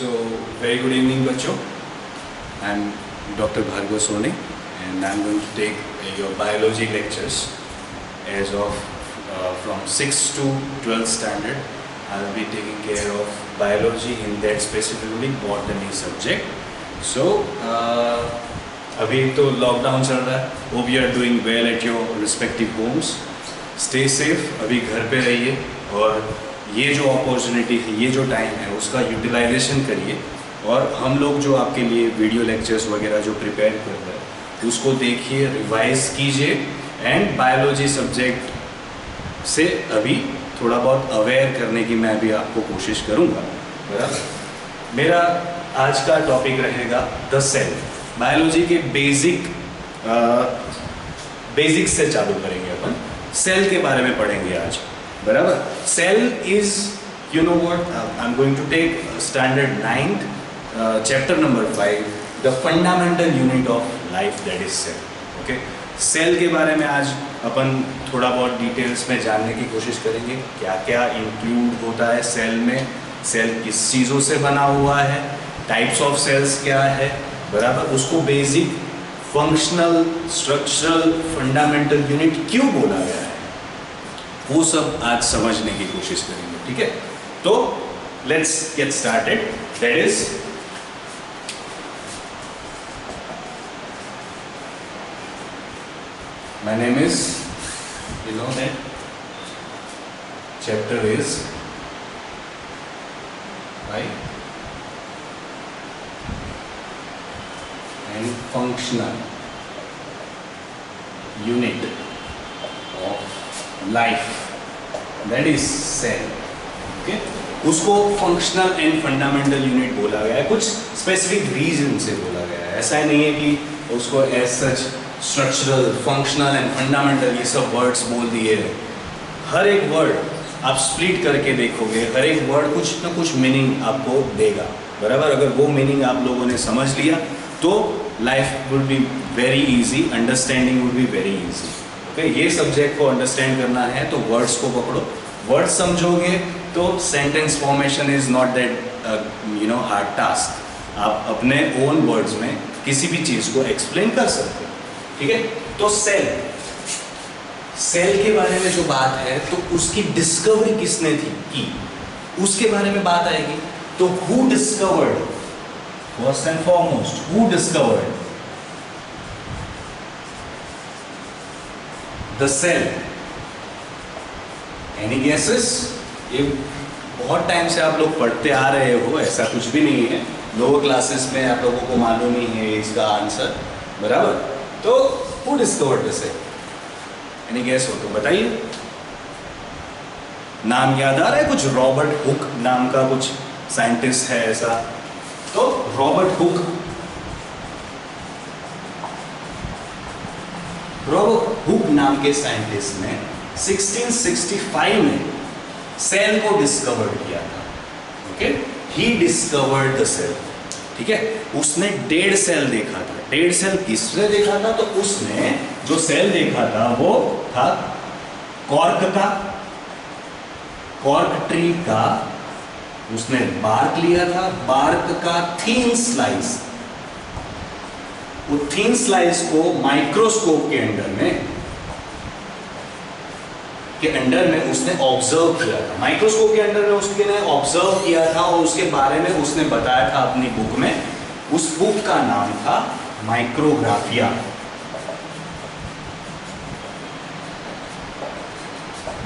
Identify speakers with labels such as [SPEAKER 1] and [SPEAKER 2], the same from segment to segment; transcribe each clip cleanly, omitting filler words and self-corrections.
[SPEAKER 1] So, very good evening, बच्चों. I'm Dr. Bhargav Sone, and I'm going to take your biology lectures as of from 6th to 12th standard. I'll be taking care of biology in that specifically botany subject. So, अभी तो lockdown चल रहा है. Hope you are doing well at your respective homes. Stay safe. अभी घर पे रहिए और ये जो अपॉर्चुनिटी है, ये जो टाइम है, उसका यूटिलाइजेशन करिए. और हम लोग जो आपके लिए वीडियो लेक्चर्स वगैरह जो प्रिपेयर कर रहे हैं उसको देखिए, रिवाइज कीजिए एंड बायोलॉजी सब्जेक्ट से अभी थोड़ा बहुत अवेयर करने की मैं अभी आपको कोशिश करूँगा. बराबर. मेरा आज का टॉपिक रहेगा द सेल. बायोलॉजी के बेसिक से चालू करेंगे. अपन सेल के बारे में पढ़ेंगे आज. बराबर. Cell is, you know what, I am going to take standard 9th chapter number 5, the fundamental unit of life, that is cell. Okay. Cell के बारे में आज अपन थोड़ा बहुत डिटेल्स में जानने की कोशिश करेंगे. क्या क्या इंक्लूड होता है सेल में, सेल किस चीज़ों से बना हुआ है, टाइप्स ऑफ सेल्स क्या है. बराबर. उसको basic, functional, structural, fundamental unit क्यों बोला गया है, वो सब आज समझने की कोशिश करेंगे. ठीक है. तो let's get started. That is my name is, you know that chapter is right and functional unit of life, that is cell. okay. उसको फंक्शनल एंड फंडामेंटल यूनिट बोला गया है, कुछ स्पेसिफिक रीजन से बोला गया है. ऐसा नहीं है कि उसको as such structural, functional and fundamental ये सब वर्ड्स बोल दिए. हर एक वर्ड आप स्प्लिट करके देखोगे, हर एक वर्ड कुछ ना कुछ मीनिंग आपको देगा. बराबर. अगर वो मीनिंग आप लोगों ने समझ लिया तो life would be very easy, understanding would be very easy. Okay. ये सब्जेक्ट को अंडरस्टैंड करना है तो वर्ड्स को पकड़ो. वर्ड्स समझोगे तो sentence formation is not that hard task. आप अपने ओन वर्ड्स में किसी भी चीज़ को एक्सप्लेन कर सकते हो. ठीक है. तो सेल के बारे में जो बात है तो उसकी डिस्कवरी किसने की, उसके बारे में बात आएगी. तो who discovered, first and foremost, who discovered the cell? Any guesses? ये बहुत टाइम से आप लोग पढ़ते आ रहे हो, ऐसा कुछ भी नहीं है. लोअर क्लासेस में आप लोगों को मालूम ही है इसका आंसर. बराबर. तो who discovered the cell? Any guess हो तो बताइए. नाम याद आ रहा है कुछ? रॉबर्ट हुक नाम का कुछ साइंटिस्ट है ऐसा. तो रॉबर्ट हुक नाम के साइंटिस्ट ने 1665 में सेल को डिस्कवर किया था. Okay. He discovered the cell. ठीक है. उसने 1.5 सेल देखा था. 1.5 सेल किसने देखा था? तो उसने जो सेल देखा था वो था कॉर्क ट्री का. उसने बार्क लिया था, बार्क का थीन स्लाइस. वो थीन स्लाइस को माइक्रोस्कोप के अंडर में उसने ऑब्जर्व किया था. माइक्रोस्कोप के अंडर में उसने ऑब्जर्व किया था और उसके बारे में उसने बताया था अपनी बुक में. उस बुक का नाम था माइक्रोग्राफिया.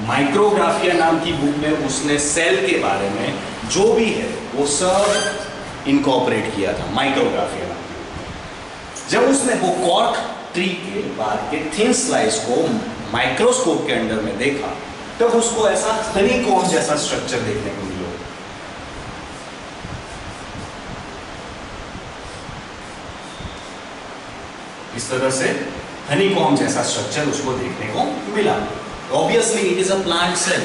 [SPEAKER 1] माइक्रोग्राफिया नाम की बुक में उसने सेल के बारे में जो भी है वो सब इनकॉर्पोरेट किया था. माइक्रोग्राफिया नाम की. जब उसने वो कॉर्क ट्री के बार्क के थिन स्लाइस को माइक्रोस्कोप के अंडर में देखा तब उसको ऐसा हनीकॉम्ब जैसा स्ट्रक्चर देखने को मिला. इस तरह से हनीकॉम्ब जैसा स्ट्रक्चर उसको देखने को मिला. Obviously it is a plant cell.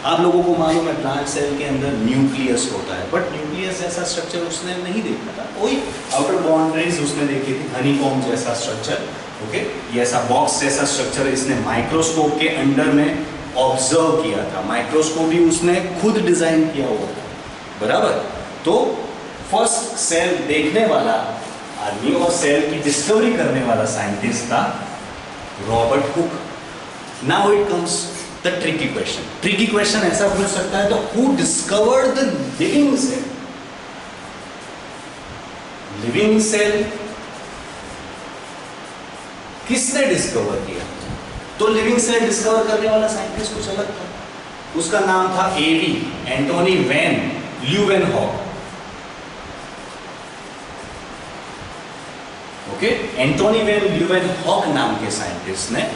[SPEAKER 1] आप लोगों को मालूम है प्लांट सेल के अंदर न्यूक्लियस होता है, बट न्यूक्लियस जैसा स्ट्रक्चर उसने नहीं देखा था. वही आउटर बाउंड्रीज उसने देखी थी, हनीकॉम्ब जैसा स्ट्रक्चर. ओके. ये ऐसा बॉक्स जैसा स्ट्रक्चर इसने माइक्रोस्कोप के अंडर में ऑब्जर्व किया था. माइक्रोस्कोप भी उसने खुद डिजाइन किया हुआ था. बराबर. तो फर्स्ट सेल देखने वाला आदमी और सेल की डिस्कवरी करने वाला साइंटिस्ट था Robert Hooke. Now it comes the tricky question. Tricky question ऐसा पूछ सकता है तो who discovered the living cell? Living cell किसने डिस्कवर किया? तो लिविंग सेल डिस्कवर करने वाला साइंटिस्ट कुछ अलग था। उसका नाम था एडी, Antonie van Leeuwenhoek. Okay, Antonie van Leeuwenhoek नाम के साइंटिस्ट ने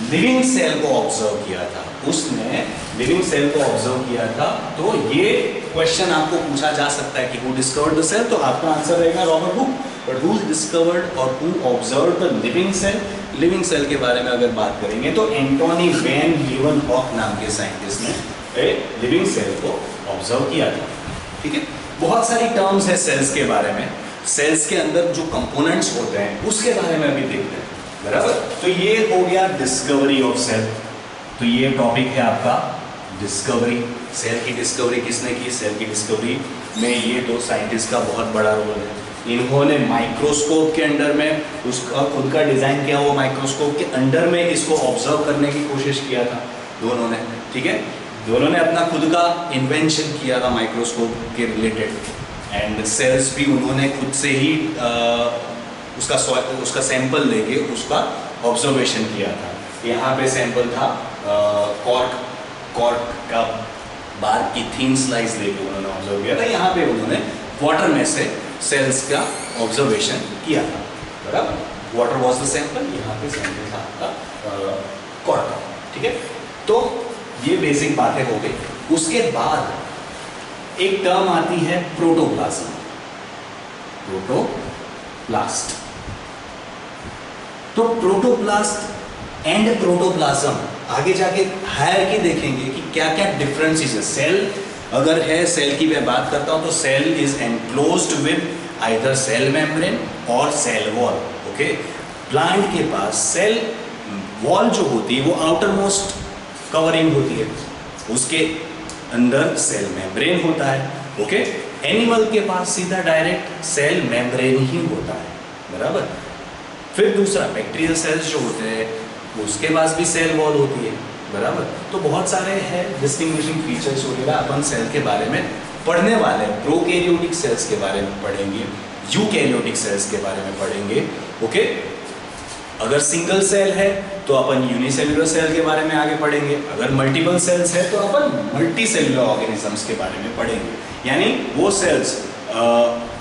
[SPEAKER 1] लिविंग सेल को ऑब्जर्व किया था। उसने लिविंग सेल को ऑब्जर्व किया था। तो ये क्वेश्चन आपको पूछा जा सकता है कि हु डिस्कवर्ड द सेल, तो आपका आंसर रहेगा Robert Hooke. But who discovered और who observed the living cell? Living cell के बारे में अगर बात करेंगे तो एंटोनी वैन ल्यूवेनहॉक नाम के साइंटिस्ट ने लिविंग सेल को ऑब्जर्व किया था। ठीक है, बहुत सारी टर्म्स है सेल्स के बारे में। सेल्स के अंदर जो कंपोनेंट्स होते हैं उसके बारे में अभी देखते हैं, बराबर। तो ये हो गया डिस्कवरी ऑफ सेल। तो ये टॉपिक है आपका डिस्कवरी। सेल की डिस्कवरी किसने की? सेल की डिस्कवरी में ये दो साइंटिस्ट का बहुत बड़ा रोल है। इन्होंने माइक्रोस्कोप के अंडर में उसका खुद का डिजाइन किया हुआ माइक्रोस्कोप के अंडर में इसको ऑब्जर्व करने की कोशिश किया था दोनों ने। ठीक है, दोनों ने अपना खुद का इन्वेंशन किया था माइक्रोस्कोप के रिलेटेड। एंड सेल्स भी उन्होंने खुद से ही उसका सैंपल लेके उसका ऑब्जर्वेशन किया था। यहाँ पे सैंपल था कॉर्क का बार की थीन स्लाइस लेके उन्होंने ऑब्जर्व किया था। यहाँ पे उन्होंने वाटर में से सेल्स का ऑब्जर्वेशन किया था, बराबर। वाटर वॉज द सैंपल, यहाँ पे सैंपल था आपका कॉर्क। ठीक है, तो ये बेसिक बातें हो गई। उसके बाद एक टर्म आती है प्रोटोप्लाज्म। प्रोटोप्लास्ट। तो प्रोटोप्लास्ट एंड प्रोटोप्लाज्म आगे जाके हायरार्की देखेंगे कि क्या क्या डिफरेंसेस है। सेल अगर है, सेल की मैं बात करता हूं तो cell is enclosed with either cell membrane और सेल वॉल। ओके, प्लांट के पास सेल वॉल जो होती है वो आउटर मोस्ट कवरिंग होती है, उसके अंदर सेल मेम्ब्रेन होता है। ओके, एनिमल के पास सीधा डायरेक्ट सेल मेम्ब्रेन ही होता है, बराबर। फिर दूसरा बैक्टीरियल सेल्स जो होते हैं उसके पास भी सेल वॉल होती है, बराबर। तो बहुत सारे हैं डिस्टिंग्विशिंग फीचर्स वगैरह अपन सेल के बारे में पढ़ने वाले हैं। प्रोकैरियोटिक सेल्स के बारे में पढ़ेंगे, यूकैरियोटिक सेल्स के बारे में पढ़ेंगे। ओके, अगर सिंगल सेल है तो अपन यूनिसेल्युलर सेल के बारे में आगे पढ़ेंगे। अगर मल्टीपल सेल्स है तो अपन मल्टी सेल्युलर ऑर्गेनिजम्स के बारे में पढ़ेंगे। यानी वो सेल्स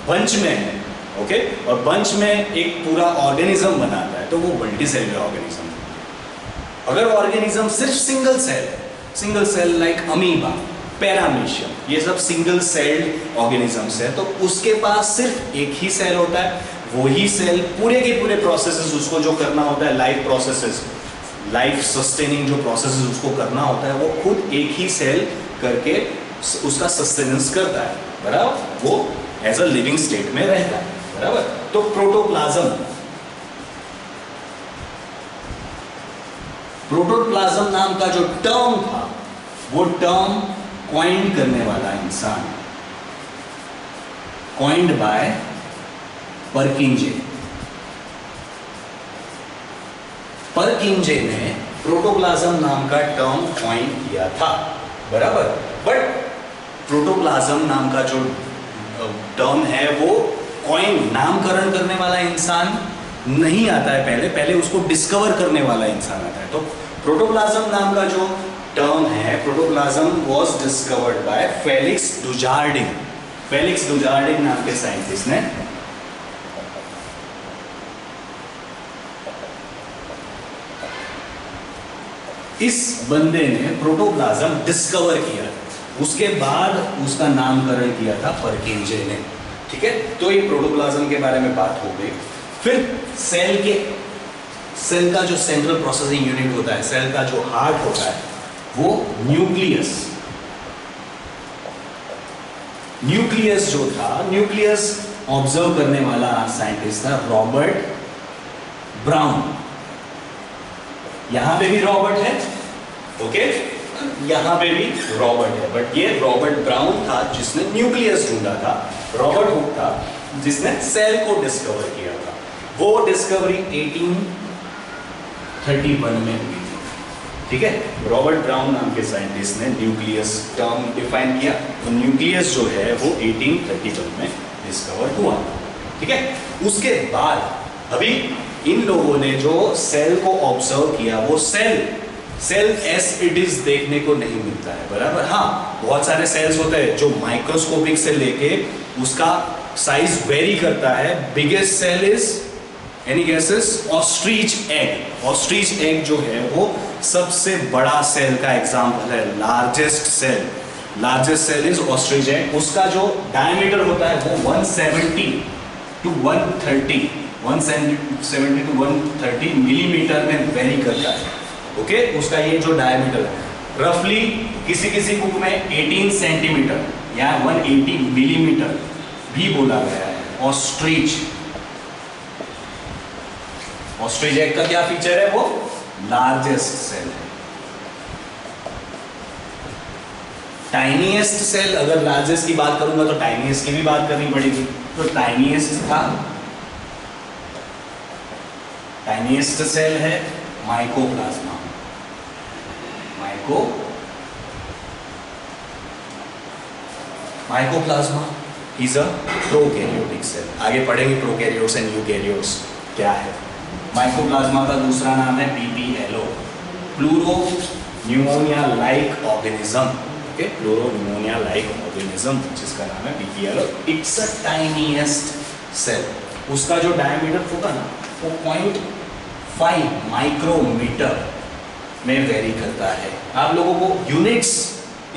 [SPEAKER 1] बंच में है, ओके, और बंच में एक पूरा ऑर्गेनिज्म बनाता है तो वो मल्टी सेल्युलर ऑर्गेनिज्म। अगर ऑर्गेनिज्म सिर्फ single cell like amoeba, paramecium, ये सब सिंगल सेल्ड ऑर्गेनिजम्स है तो उसके पास सिर्फ एक ही सेल होता है। वही सेल पूरे के पूरे प्रोसेसेस उसको जो करना होता है, लाइफ प्रोसेसेस, लाइफ सस्टेनिंग जो प्रोसेसेस उसको करना होता है, वो खुद एक ही सेल करके उसका सस्टेनेंस करता है, बराबर। वो एज अ लिविंग स्टेट में रहता है, बराबर। तो प्रोटोप्लाज्म नाम का जो टर्म था वो टर्म कॉइंड करने वाला इंसान, कॉइंड बाय परकिंजे। परकिंजे ने प्रोटोप्लाज्म नाम का टर्म कॉइन किया था, बराबर। बट प्रोटोप्लाज्म नाम का जो टर्म है वो कॉइन, नामकरण करने वाला इंसान नहीं आता है, पहले उसको डिस्कवर करने वाला इंसान आता है। तो प्रोटोप्लाज्म नाम का जो टर्म है, protoplasm was discovered by Felix Dujardin. Felix Dujardin नाम के साइंटिस्ट ने इस बंदे ने प्रोटोप्लाज्म डिस्कवर किया, उसके बाद उसका नामकरण किया था परकिंजे ने। ठीक है, तो ये प्रोटोप्लाज्म के बारे में बात हो गई। फिर सेल का जो सेंट्रल प्रोसेसिंग यूनिट होता है, सेल का जो हार्ट होता है, वो न्यूक्लियस जो था, न्यूक्लियस ऑब्जर्व करने वाला साइंटिस्ट था रॉबर्ट ब्राउन। यहां पे भी रॉबर्ट है, ओके। यहाँ पे भी रॉबर्ट है, बट ये रॉबर्ट ब्राउन था जिसने न्यूक्लियस ढूंढा था, रॉबर्ट हुक था जिसने सेल को डिस्कवर किया था। वो डिस्कवरी 1831 में हुई थी, ठीक है। रॉबर्ट ब्राउन नाम के साइंटिस्ट ने न्यूक्लियस टर्म डिफाइन किया, तो न्यूक्लियस जो है वो 1831 में डिस्कवर हुआ, ठीक है। उसके बाद अभी इन लोगों ने जो सेल को ऑब्जर्व किया, वो सेल एस इट इज देखने को नहीं मिलता है, बराबर। हाँ, बहुत सारे सेल्स होते हैं जो माइक्रोस्कोपिक से लेके उसका साइज वेरी करता है। Biggest cell is any guesses? Ostrich egg. Ostrich egg जो है वो सबसे बड़ा सेल का एग्जांपल है। Largest cell is ostrich egg. उसका जो डायमीटर होता है वो 170 to 130 मिलीमीटर में वेरी करता है, ओके। उसका ये जो डायमीटर है रफली किसी कुक में 18 सेंटीमीटर या 180 मिलीमीटर भी बोला गया है। ऑस्ट्रिच एग का क्या फीचर है? वो लार्जेस्ट सेल है। टाइनीएस्ट सेल, अगर लार्जेस्ट की बात करूंगा तो टाइनीएस्ट की भी बात करनी पड़ेगी। तो टाइनीएस्ट सेल है mycoplasma. Mycoplasma is a prokaryotic cell. आगे पढ़ेंगे प्रोकैरियोट्स एंड यूकैरियोट्स क्या है। माइकोप्लाज्मा का दूसरा नाम है PPLO, pleuropneumonia like organism, okay. Pleuropneumonia like organism जिसका नाम है PPLO। It's a tiniest cell. उसका जो डायमीटर होगा ना वो 0.5 माइक्रोमीटर में वेरी करता है। आप लोगों को यूनिट्स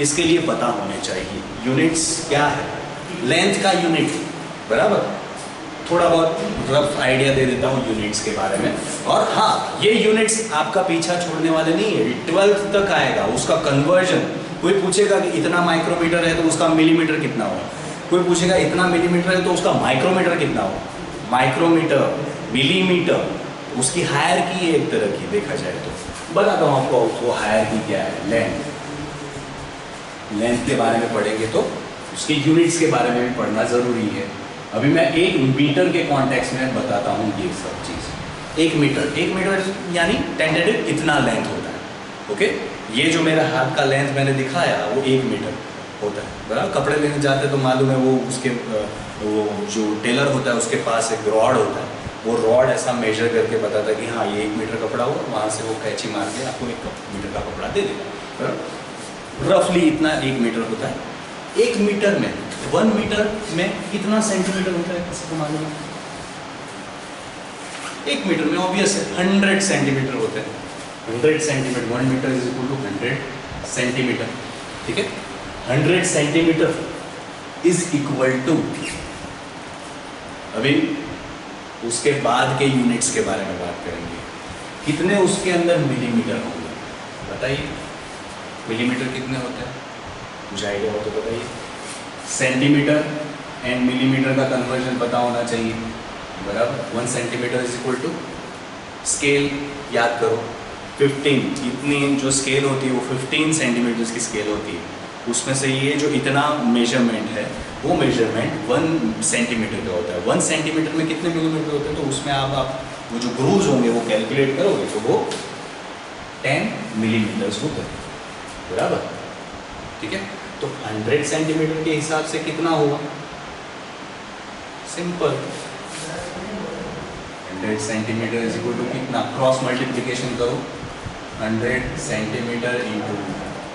[SPEAKER 1] इसके लिए पता होने चाहिए। यूनिट्स क्या है? लेंथ का यूनिट, बराबर। थोड़ा बहुत रफ आइडिया दे देता हूँ यूनिट्स के बारे में। और हाँ, ये यूनिट्स आपका पीछा छोड़ने वाले नहीं है, 12th तक आएगा। उसका कन्वर्जन, कोई पूछेगा कि इतना माइक्रोमीटर है तो उसका मिलीमीटर कितना हो, कोई पूछेगा इतना मिलीमीटर है तो उसका माइक्रोमीटर कितना हो। माइक्रोमीटर, मिलीमीटर, उसकी हायरार्की है एक तरह की, देखा जाए तो। बताता हूँ आपको वो हायरार्की क्या है। लेंथ के बारे में पढ़ेंगे तो उसके यूनिट्स के बारे में भी पढ़ना जरूरी है। अभी मैं 1 मीटर के कॉन्टेक्स्ट में बताता हूँ ये सब चीज़। 1 मीटर यानी टेंटेटिव इतना लेंथ होता है, ओके। ये जो मेरा हाथ का लेंथ मैंने दिखाया वो 1 मीटर होता है, बराबर। कपड़े लेने जाते तो मालूम है वो उसके वो जो टेलर होता है उसके पास एक रॉड होता है, वो रॉड ऐसा मेजर करके बताता है कि हाँ ये 1 मीटर कपड़ा हुआ, वहाँ से वो कैंची मार के आपको 1 मीटर का कपड़ा दे देगा, बराबर। रफली इतना 1 मीटर होता है। 1 मीटर में 1 मीटर में कितना सेंटीमीटर होता है किसी को मालूम है? 1 मीटर में ऑब्वियस है 100 सेंटीमीटर होते हैं। 100 centimetre, 1 metre is equal to 100 centimetre, ठीक है। 100 सेंटीमीटर इज इक्वल टू, अभी उसके बाद के यूनिट्स के बारे में बात करेंगे। कितने उसके अंदर मिलीमीटर होंगे बताइए? मिलीमीटर कितने होते हैं? कुछ आइडिया हो तो बताइए। सेंटीमीटर एंड मिलीमीटर का कन्वर्जन पता होना चाहिए, बराबर। 1 centimetre is equal to, scale याद करो 15, इतनी जो स्केल होती है वो 15 सेंटीमीटर की स्केल होती है। उसमें से ये जो इतना मेजरमेंट है वो मेजरमेंट 1 सेंटीमीटर का होता है। 1 सेंटीमीटर में कितने मिलीमीटर होते हैं? तो उसमें आप वो जो ग्रूव्स होंगे वो कैलकुलेट करोगे तो वो 10 मिलीमीटर्स होते हैं, बराबर, ठीक है। तो 100 सेंटीमीटर के हिसाब से कितना होगा? Simple, 100 centimetre is equal to कितना? क्रॉस मल्टीप्लिकेशन करो, 100 centimetre into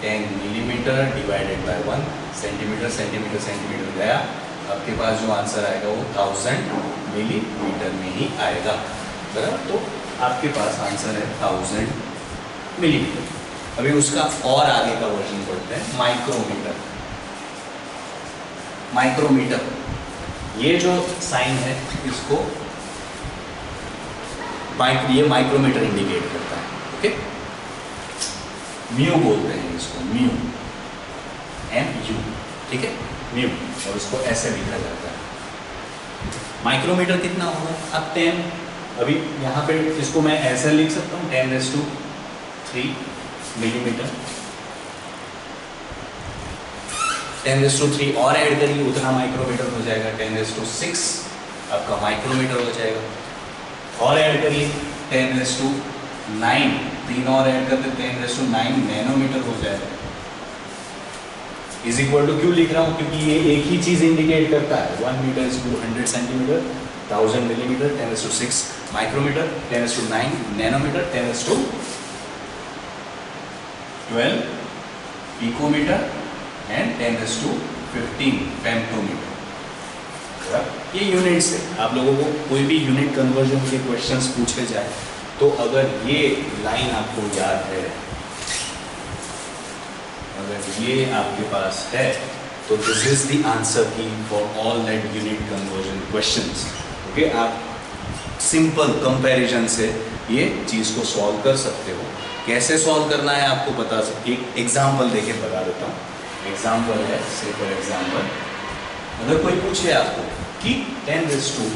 [SPEAKER 1] 10 millimetre divided by 1 centimetre. Centimetre गया, आपके पास जो आंसर आएगा वो 1000 मिलीमीटर में ही आएगा, बराबर। तो आपके पास आंसर है 1000 मिलीमीटर। अभी उसका और आगे का वर्जन पढ़ते हैं, माइक्रोमीटर। ये जो साइन है इसको ये माइक्रोमीटर इंडिकेट करता है, ओके। म्यू बोलते हैं इसको, म्यू, MU, ठीक है, म्यू। और उसको ऐसे लिखा जाता है। माइक्रोमीटर कितना होगा? अब 10, अभी यहाँ पे इसको मैं ऐसे लिख सकता हूँ 10⁻³ मिलीमीटर, 10⁻³ और ऐड करिए, उतना माइक्रोमीटर हो जाएगा। 10⁻⁶ आपका माइक्रोमीटर हो जाएगा। और ऐड करिए 10⁻⁹, 3 और ऐड करते 10⁹ नैनोमीटर हो जाएगा। इज इक्वल टू क्यों लिख रहा हूँ? क्योंकि ये एक ही चीज इंडिकेट करता है। 1 metre is 100 centimetre, 1000 millimetre, 10⁻⁶ micrometre, 10⁻⁹ nanometre, 10⁻12 picometre and 10⁻15 femtometre. ये यूनिट्स है। आप लोगों को कोई भी यूनिट कन्वर्जन के क्वेश्चंस पूछे जाए तो अगर ये लाइन आपको याद है, अगर ये आपके पास है, तो दिस इज द आंसर की for all that unit conversion questions. Okay, आप सिंपल कंपैरिजन से ये चीज को सॉल्व कर सकते हो। कैसे सॉल्व करना है आपको बता सकते, एक एग्जांपल देके बता देता हूँ। एग्जांपल है, से फॉर एग्जांपल अगर कोई पूछे आपको कि 10⁵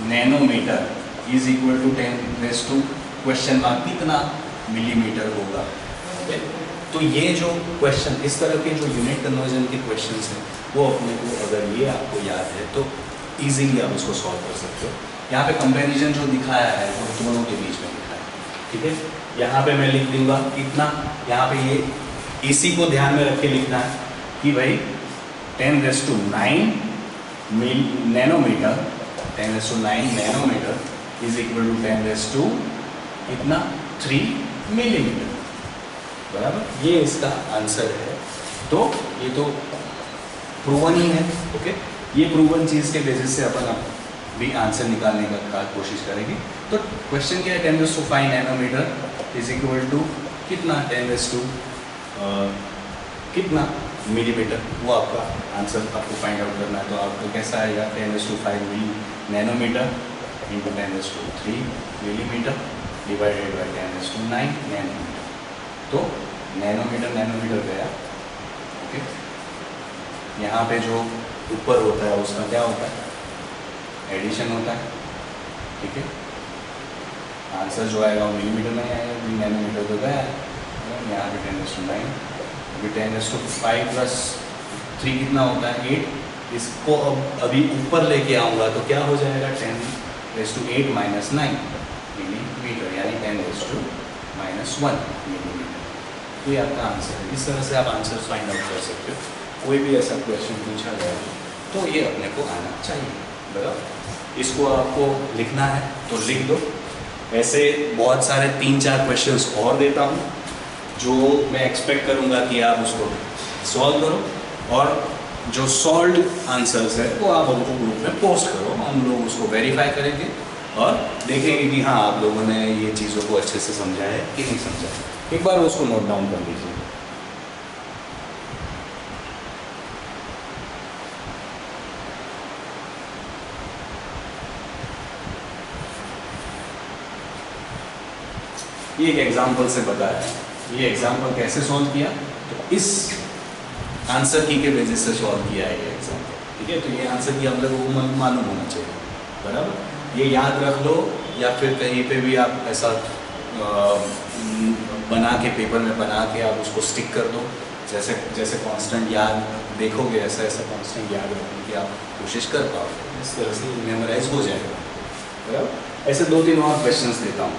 [SPEAKER 1] नैनोमीटर इज इक्वल टू 10⁻² कितना मिलीमीटर होगा। तो ये जो क्वेश्चन, इस तरह के जो यूनिट कन्वर्जन के क्वेश्चंस हैं, वो अपने को अगर ये आपको याद है तो इजीली आप इसको सॉल्व कर सकते हो। यहाँ पे कंपैरिजन जो दिखाया है वो दोनों के बीच में दिखाया है, ठीक है। यहाँ पे मैं लिख दूंगा कितना, यहाँ पे ये इसी को ध्यान में रख के लिखना है कि भाई 10⁹ nanometre, 10⁹ nanometre is equal to 10⁻³ millimetre, बराबर। ये इसका आंसर है। तो ये तो प्रूवन ही है। ओके, ये प्रूवन चीज के बेसिस से अपन भी आंसर निकालने का कोशिश करेंगे। तो क्वेश्चन क्या है? 10⁵ नैनोमीटर इज इक्वल टू कितना, 10⁻⁴ कितना मिलीमीटर, वो आपका आंसर आपको फाइंड आउट करना है। तो आपको कैसा आएगा? 10⁵ nanometre into 10⁻³ millimetre divided by 10⁻⁹ nanometre. तो नैनोमीटर गया। ओके, यहाँ पे जो ऊपर होता है उसका क्या होता है? एडिशन होता है, ठीक है। आंसर जो आएगा वो मिलीमीटर में आएगा, नैनोमीटर तो गया है। यहाँ पे 10⁻⁹, अभी 10⁻⁵ प्लस 3 कितना होता है? 8। इसको अब अभी ऊपर लेके आऊँगा तो क्या हो जाएगा? 10⁻⁸ माइनस 9 मिलीमीटर, यानी 10⁻⁻1 मिलीमीटर। तो ये आपका आंसर है। इस तरह से आप आंसर फाइंड आउट कर सकते हो। कोई भी ऐसा क्वेश्चन पूछा जाए तो ये अपने को आना चाहिए, बराबर। इसको आपको लिखना है तो लिख दो। ऐसे बहुत सारे 3-4 क्वेश्चंस और देता हूँ जो मैं एक्सपेक्ट करूँगा कि आप उसको सॉल्व करो, और जो सॉल्व आंसर्स है वो आप हमको ग्रुप में पोस्ट करो। हम लोग उसको वेरीफाई करेंगे और देखेंगे कि हाँ आप लोगों ने ये चीज़ों को अच्छे से समझा है कि नहीं समझा है। एक बार उसको नोट डाउन कर लीजिए। ये एक एग्जाम्पल से बताया। ये एग्जाम्पल कैसे सॉल्व किया? तो इस आंसर की के बेसिस से सॉल्व किया है ये एग्जाम्पल, ठीक है। तो ये आंसर की हम लोगों को मालूम होना चाहिए, बराबर। ये याद रख लो, या फिर कहीं पे भी आप ऐसा बना के पेपर में बना के आप उसको स्टिक कर दो। जैसे जैसे कांस्टेंट याद देखोगे, ऐसा ऐसा कांस्टेंट याद रखने की आप कोशिश कर पाओगे। इस तरह से मेमोराइज हो जाएगा, बराबर। ऐसे 2-3 और क्वेश्चंस देता हूँ।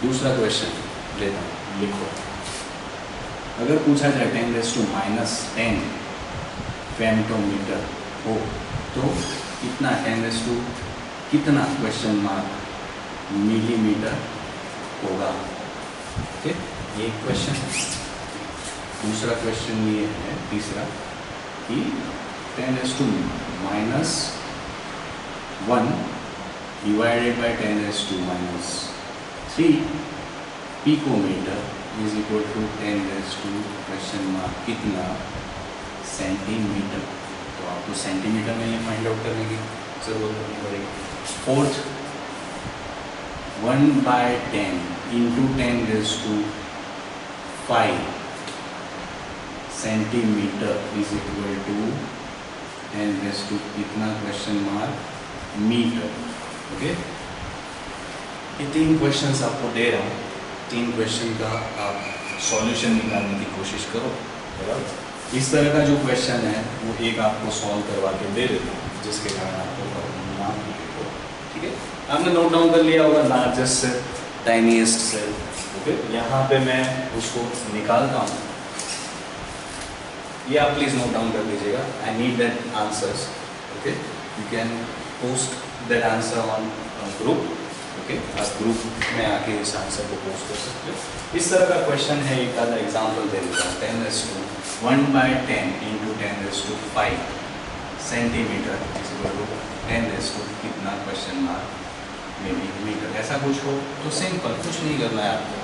[SPEAKER 1] दूसरा क्वेश्चन लेता हूँ, लिखो। अगर पूछा जाए 10⁻⁻10 फेम्टोमीटर हो तो कितना 10⁻⁻ कितना क्वेश्चन मार्क मिलीमीटर होगा। ओके, ये क्वेश्चन। दूसरा क्वेश्चन ये है, तीसरा, कि 10⁻⁻1 divided by 10⁻⁻3 picometre is equal to 10⁻⁻ कितना सेंटीमीटर। तो आपको सेंटीमीटर में ये फाइंड आउट करने की जरूरत नहीं पड़ेगी। Fourth, 1/10 into 10⁵ centimetre is equal to 10⁻⁻ कितना क्वेश्चन मार्क मीटर। ओके, ये 3 क्वेश्चंस आपको दे रहा हूँ। 3 क्वेश्चन का आप सॉल्यूशन निकालने की कोशिश करो, बराबर। इस तरह का जो क्वेश्चन है वो एक आपको सॉल्व करवा के दे देता हूँ, जिसके कारण आपको नाम लिखो, ठीक है। आपने नोट डाउन कर लिया होगा largest cell, tiniest cell, okay. यहाँ पे मैं उसको निकालता हूँ, ये आप प्लीज नोट डाउन कर लीजिएगा। I need that answers, okay. You can post that answer on group, okay. आप ग्रुप में आके इस आंसर को पोस्ट कर सकते हो। इस तरह का क्वेश्चन है, एक आधा एग्जाम्पल दे देता हूँ। 10⁻1/10 × 10⁵ सेंटीमीटर इक्वल टू 10⁻, कितना क्वेश्चन मार्क मिलीमीटर, ऐसा कुछ हो तो सिंपल, कुछ नहीं करना है आपको।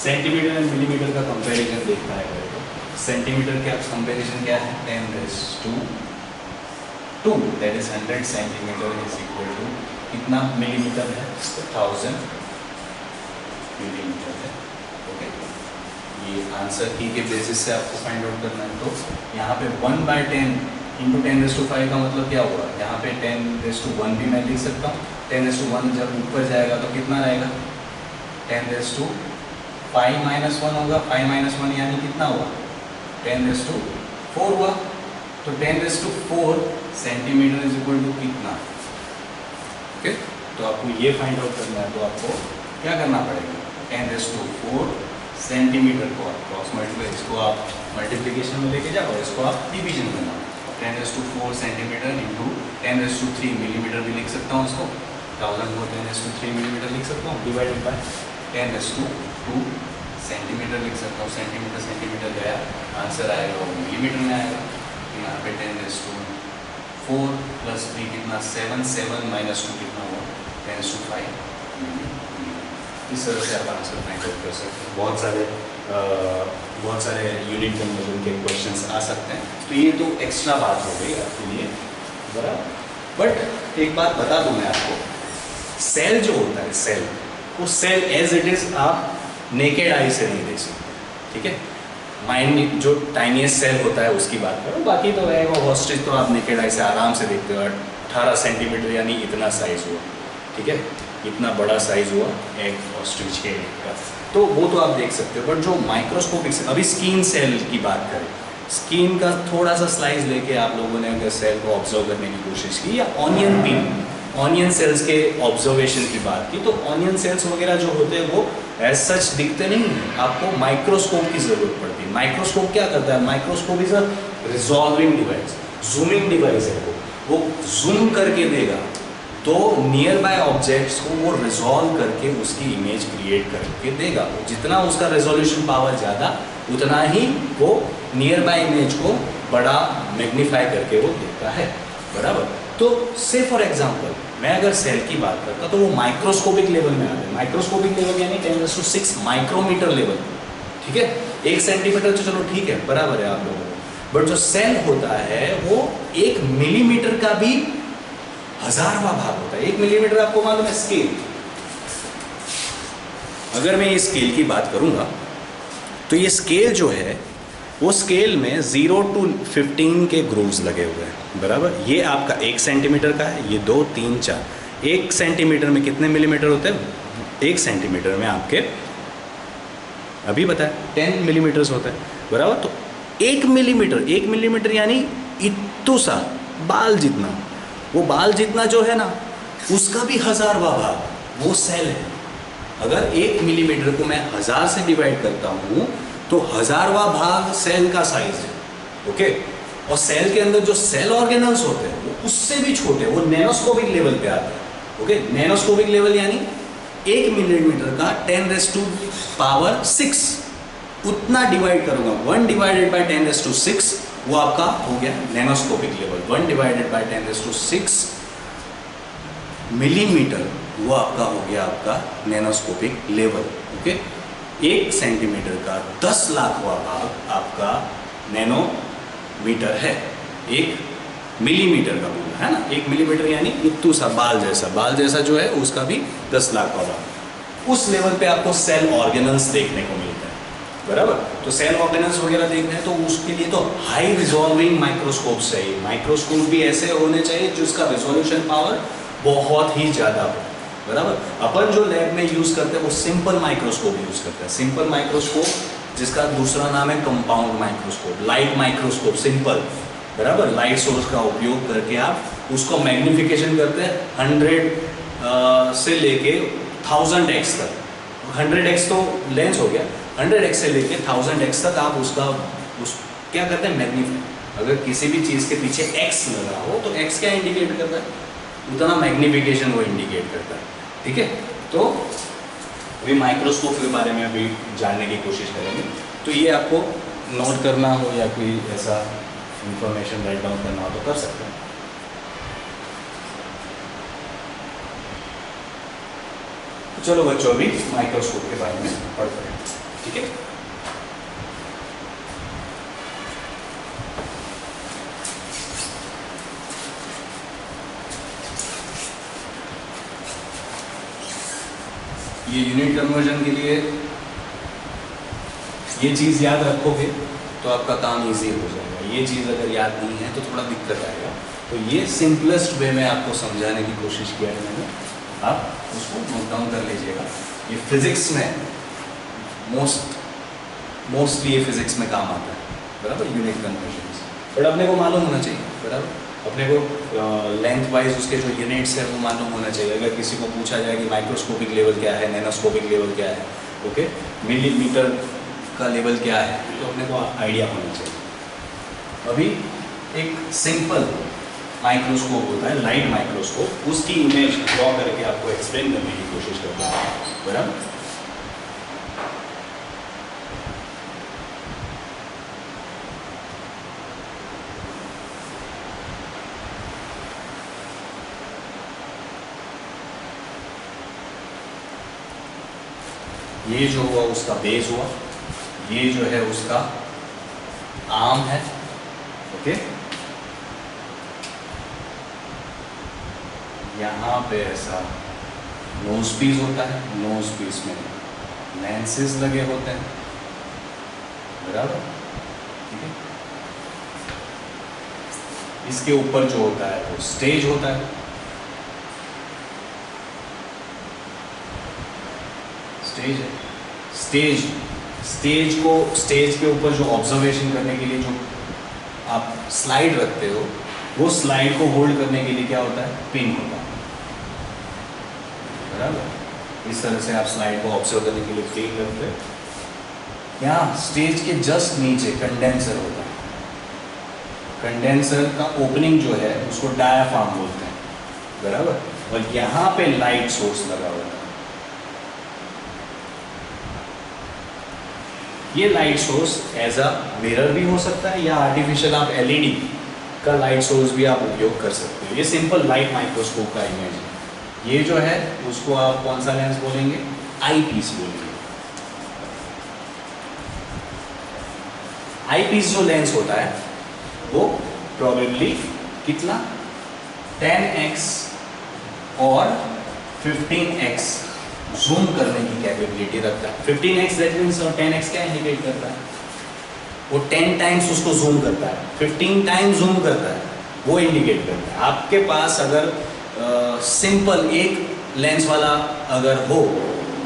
[SPEAKER 1] सेंटीमीटर एंड मिलीमीटर का कंपैरिजन देखना है। सेंटीमीटर का कंपैरिजन क्या है? 10⁻², that is 100 centimetre is equal to कितना मिलीमीटर है? 1000 मिलीमीटर है, ओके। ये आंसर की के बेसिस से आपको फाइंड आउट करना है। तो यहाँ पे 1/10 × 10⁵ का मतलब क्या हुआ? यहाँ पे 10⁻1 भी मैं लिख सकता हूँ। 10⁻1 जब ऊपर जाएगा तो कितना रहेगा? 10⁵ - 1 होगा। 5 - 1 यानी कितना हुआ? 10⁻4 हुआ। तो 10⁻4 सेंटीमीटर इज इक्वल टू कितना? ओके, तो आपको ये फाइंड आउट करना है। तो आपको क्या करना पड़ेगा? 10⁻4 सेंटीमीटर को आप क्रॉस मल्टीप्लाई, इसको आप मल्टीप्लिकेशन में लेके जाओ, इसको आप डिवीजन में लाओ। 10⁻4 सेंटीमीटर इंटू 10⁻3 मिलीमीटर भी लिख सकता हूँ इसको। 1000 को 10⁻3 मिलीमीटर लिख सकता हूँ, डिवाइडेड बाय 10⁻2 सेंटीमीटर लिख सकता हूँ। सेंटीमीटर सेंटीमीटर गया, आंसर आएगा वो मिलीमीटर में आएगा। यहाँ पे 10⁻4 + 3 कितना? 7 7 - 2 कितना हुआ? 10⁵ मिलीमीटर। इस तरह से आप आंसर फाइंड आउट कर सकते हैं। बहुत सारे यूनिट कन्वर्जन के क्वेश्चंस आ सकते हैं। तो ये तो एक्स्ट्रा बात हो गई आपके लिए, बराबर। बट एक बात बता दूं मैं आपको, सेल जो होता है, सेल, वो सेल एज इट इज आप नेकेड आई से नहीं देख सकते, ठीक है। माइंड जो टाइनीएस्ट सेल होता है उसकी बात करो, बाकी तो है वो ऑस्ट्रिच तो आप नेकेड आई से आराम से देखते हो। 18 सेंटीमीटर यानी इतना साइज हुआ, ठीक है, इतना बड़ा साइज हुआ एक ऑस्ट्रिच के का, तो वो तो आप देख सकते हो। बट जो माइक्रोस्कोपिक से, अभी स्किन सेल की बात करें, स्किन का थोड़ा सा स्लाइस लेके आप लोगों ने अगर सेल को ऑब्जर्व करने की कोशिश की, या ऑनियन पिन, ऑनियन सेल्स के ऑब्जर्वेशन की बात की, तो ऑनियन सेल्स वगैरह जो होते हैं वो एज सच दिखते नहीं हैं, आपको माइक्रोस्कोप की ज़रूरत पड़ती है। माइक्रोस्कोप क्या करता है? Microscope is a resolving device, zooming device है। वो जूम करके देगा तो नियर बाय ऑब्जेक्ट्स को वो रिजॉल्व करके उसकी इमेज क्रिएट करके देगा। जितना उसका रेजोल्यूशन पावर ज़्यादा, उतना ही वो नियर बाय इमेज को बड़ा मैग्नीफाई करके वो देता है, बराबर। तो से फॉर एग्जांपल मैं अगर सेल की बात करता तो वो माइक्रोस्कोपिक लेवल में आता है। माइक्रोस्कोपिक लेवल यानी 10⁻6 माइक्रोमीटर लेवल, ठीक है। 1 सेंटीमीटर तो चलो ठीक है, बराबर है आप लोगों को। बट जो सेल होता है वो 1 मिलीमीटर का भी 1000वां भाग होता है। 1 मिलीमीटर आपको मालूम है स्केल। अगर मैं ये स्केल की बात करूंगा तो ये स्केल जो है वो स्केल में 0 to 15 के ग्रूव्स लगे हुए हैं, बराबर। ये आपका 1 सेंटीमीटर का है, ये 2 3 4। 1 सेंटीमीटर में कितने मिलीमीटर होते हैं? 1 सेंटीमीटर में आपके अभी बताया 10 मिलीमीटर्स होता है, बराबर। तो 1 मिलीमीटर यानी इत्तू सा बाल जितना, वो बाल जितना जो है ना, उसका भी 1000वां भाग वो सेल है। अगर 1 मिलीमीटर को मैं 1000 से डिवाइड करता हूँ तो 1000वां भाग सेल का साइज है, ओके। और सेल के अंदर जो सेल ऑर्गेनल्स होते हैं वो उससे भी छोटे, वो नैनोस्कोपिक लेवल पे आते हैं, ओके। नैनोस्कोपिक लेवल यानी 1 मिलीमीटर का 10⁻6 उतना डिवाइड करूंगा। 1 डिवाइडेड बाय 10⁻6 वो आपका हो गया nanoscopic level. 1 divided by 10⁻6 millimetre वो आपका हो गया आपका नैनोस्कोपिक लेवल, ओके। 1 सेंटीमीटर का 10 लाखवां भाग आपका नैनोमीटर है। 1 मिलीमीटर का बोला है ना, 1 मिलीमीटर यानी इत्तू सा बाल जैसा जो है उसका भी 10 लाखवां भाग। उस लेवल पे आपको सेल ऑर्गेनल्स देखने को मिलता है, बराबर। तो सेल ऑर्गेनल्स वगैरह देखने हैं तो उसके लिए तो हाई रिजॉल्विंग माइक्रोस्कोप चाहिए। माइक्रोस्कोप भी ऐसे होने चाहिए जिसका रिजोल्यूशन पावर बहुत ही ज़्यादा हो, बराबर। अपन जो लैब में यूज़ करते हैं वो सिंपल माइक्रोस्कोप यूज़ करते हैं। सिंपल माइक्रोस्कोप जिसका दूसरा नाम है compound microscope, light microscope, simple, बराबर। लाइट सोर्स का उपयोग करके आप उसको मैग्निफिकेशन करते हैं 100 से लेके 1000x तक। 100x तो लेंस हो गया, 100x से लेके 1000x तक आप उस क्या करते हैं, मैग्नीफाई। अगर किसी भी चीज़ के पीछे x लगा हो तो x क्या इंडिकेट करता है, उतना मैग्निफिकेशन वो इंडिकेट करता है, ठीक है। तो अभी माइक्रोस्कोप के बारे में अभी जानने की कोशिश करेंगे। तो ये आपको नोट करना हो या कोई ऐसा इंफॉर्मेशन राइट डाउन करना हो तो कर सकते हैं। तो चलो बच्चों अभी माइक्रोस्कोप के बारे में पढ़ते हैं, ठीक है। ये यूनिट कन्वर्जन के लिए ये चीज़ याद रखोगे तो आपका काम इजी हो जाएगा। ये चीज़ अगर याद नहीं है तो थोड़ा दिक्कत आएगा। तो ये सिंपलेस्ट वे में आपको समझाने की कोशिश किया है मैंने, आप उसको नोट डाउन कर लीजिएगा। ये फिजिक्स में मोस्टली ये फिजिक्स में काम आता है, बराबर, यूनिट कन्वर्जन। बट अपने को मालूम होना चाहिए, बराबर। अपने को लेंथ वाइज उसके जो यूनिट्स है वो मालूम होना चाहिए। अगर किसी को पूछा जाए कि माइक्रोस्कोपिक लेवल क्या है, नैनोस्कोपिक लेवल क्या है, ओके, मिलीमीटर का लेवल क्या है, तो अपने को आइडिया होना चाहिए। अभी एक सिंपल माइक्रोस्कोप होता है, लाइट माइक्रोस्कोप, उसकी इमेज ड्रॉ करके आपको एक्सप्लेन करने की कोशिश करता है, बराबर। ये जो हुआ उसका बेस हुआ, ये जो है उसका आर्म है, ओके। यहाँ पे ऐसा नोज पीस होता है, नोज पीस में लेंसेज लगे होते हैं, बराबर, ठीक है। इसके ऊपर जो होता है वो स्टेज होता है, स्टेज है। स्टेज के ऊपर जो ऑब्जर्वेशन करने के लिए जो आप स्लाइड रखते हो, वो स्लाइड को होल्ड करने के लिए क्या होता है, पिन होता है, बराबर। इस तरह से आप स्लाइड को ऑब्जर्व करने के लिए पिन रखते हो। यहाँ स्टेज के जस्ट नीचे कंडेंसर होता है। कंडेंसर का ओपनिंग जो है उसको डायाफ्राम बोलते हैं, बराबर। और यहाँ पे लाइट सोर्स लगा हुआ है। ये light source as a mirror भी हो सकता है या आर्टिफिशियल आप एलईडी का लाइट सोर्स भी आप उपयोग कर सकते हो। ये सिंपल लाइट माइक्रोस्कोप का इमेज है। ये जो है उसको आप कौन सा लेंस बोलेंगे, आई पीस बोलेंगे। आई पीस जो लेंस होता है वो प्रोबेबली कितना 10x और 15x जूम करने की कैपेबिलिटी रखता है। 15x दैट मींस और 10x क्या इंडिकेट करता है, वो 10 टाइम्स उसको जूम करता है, 15 टाइम्स जूम करता है, वो इंडिकेट करता है। आपके पास अगर सिंपल एक लेंस वाला अगर हो,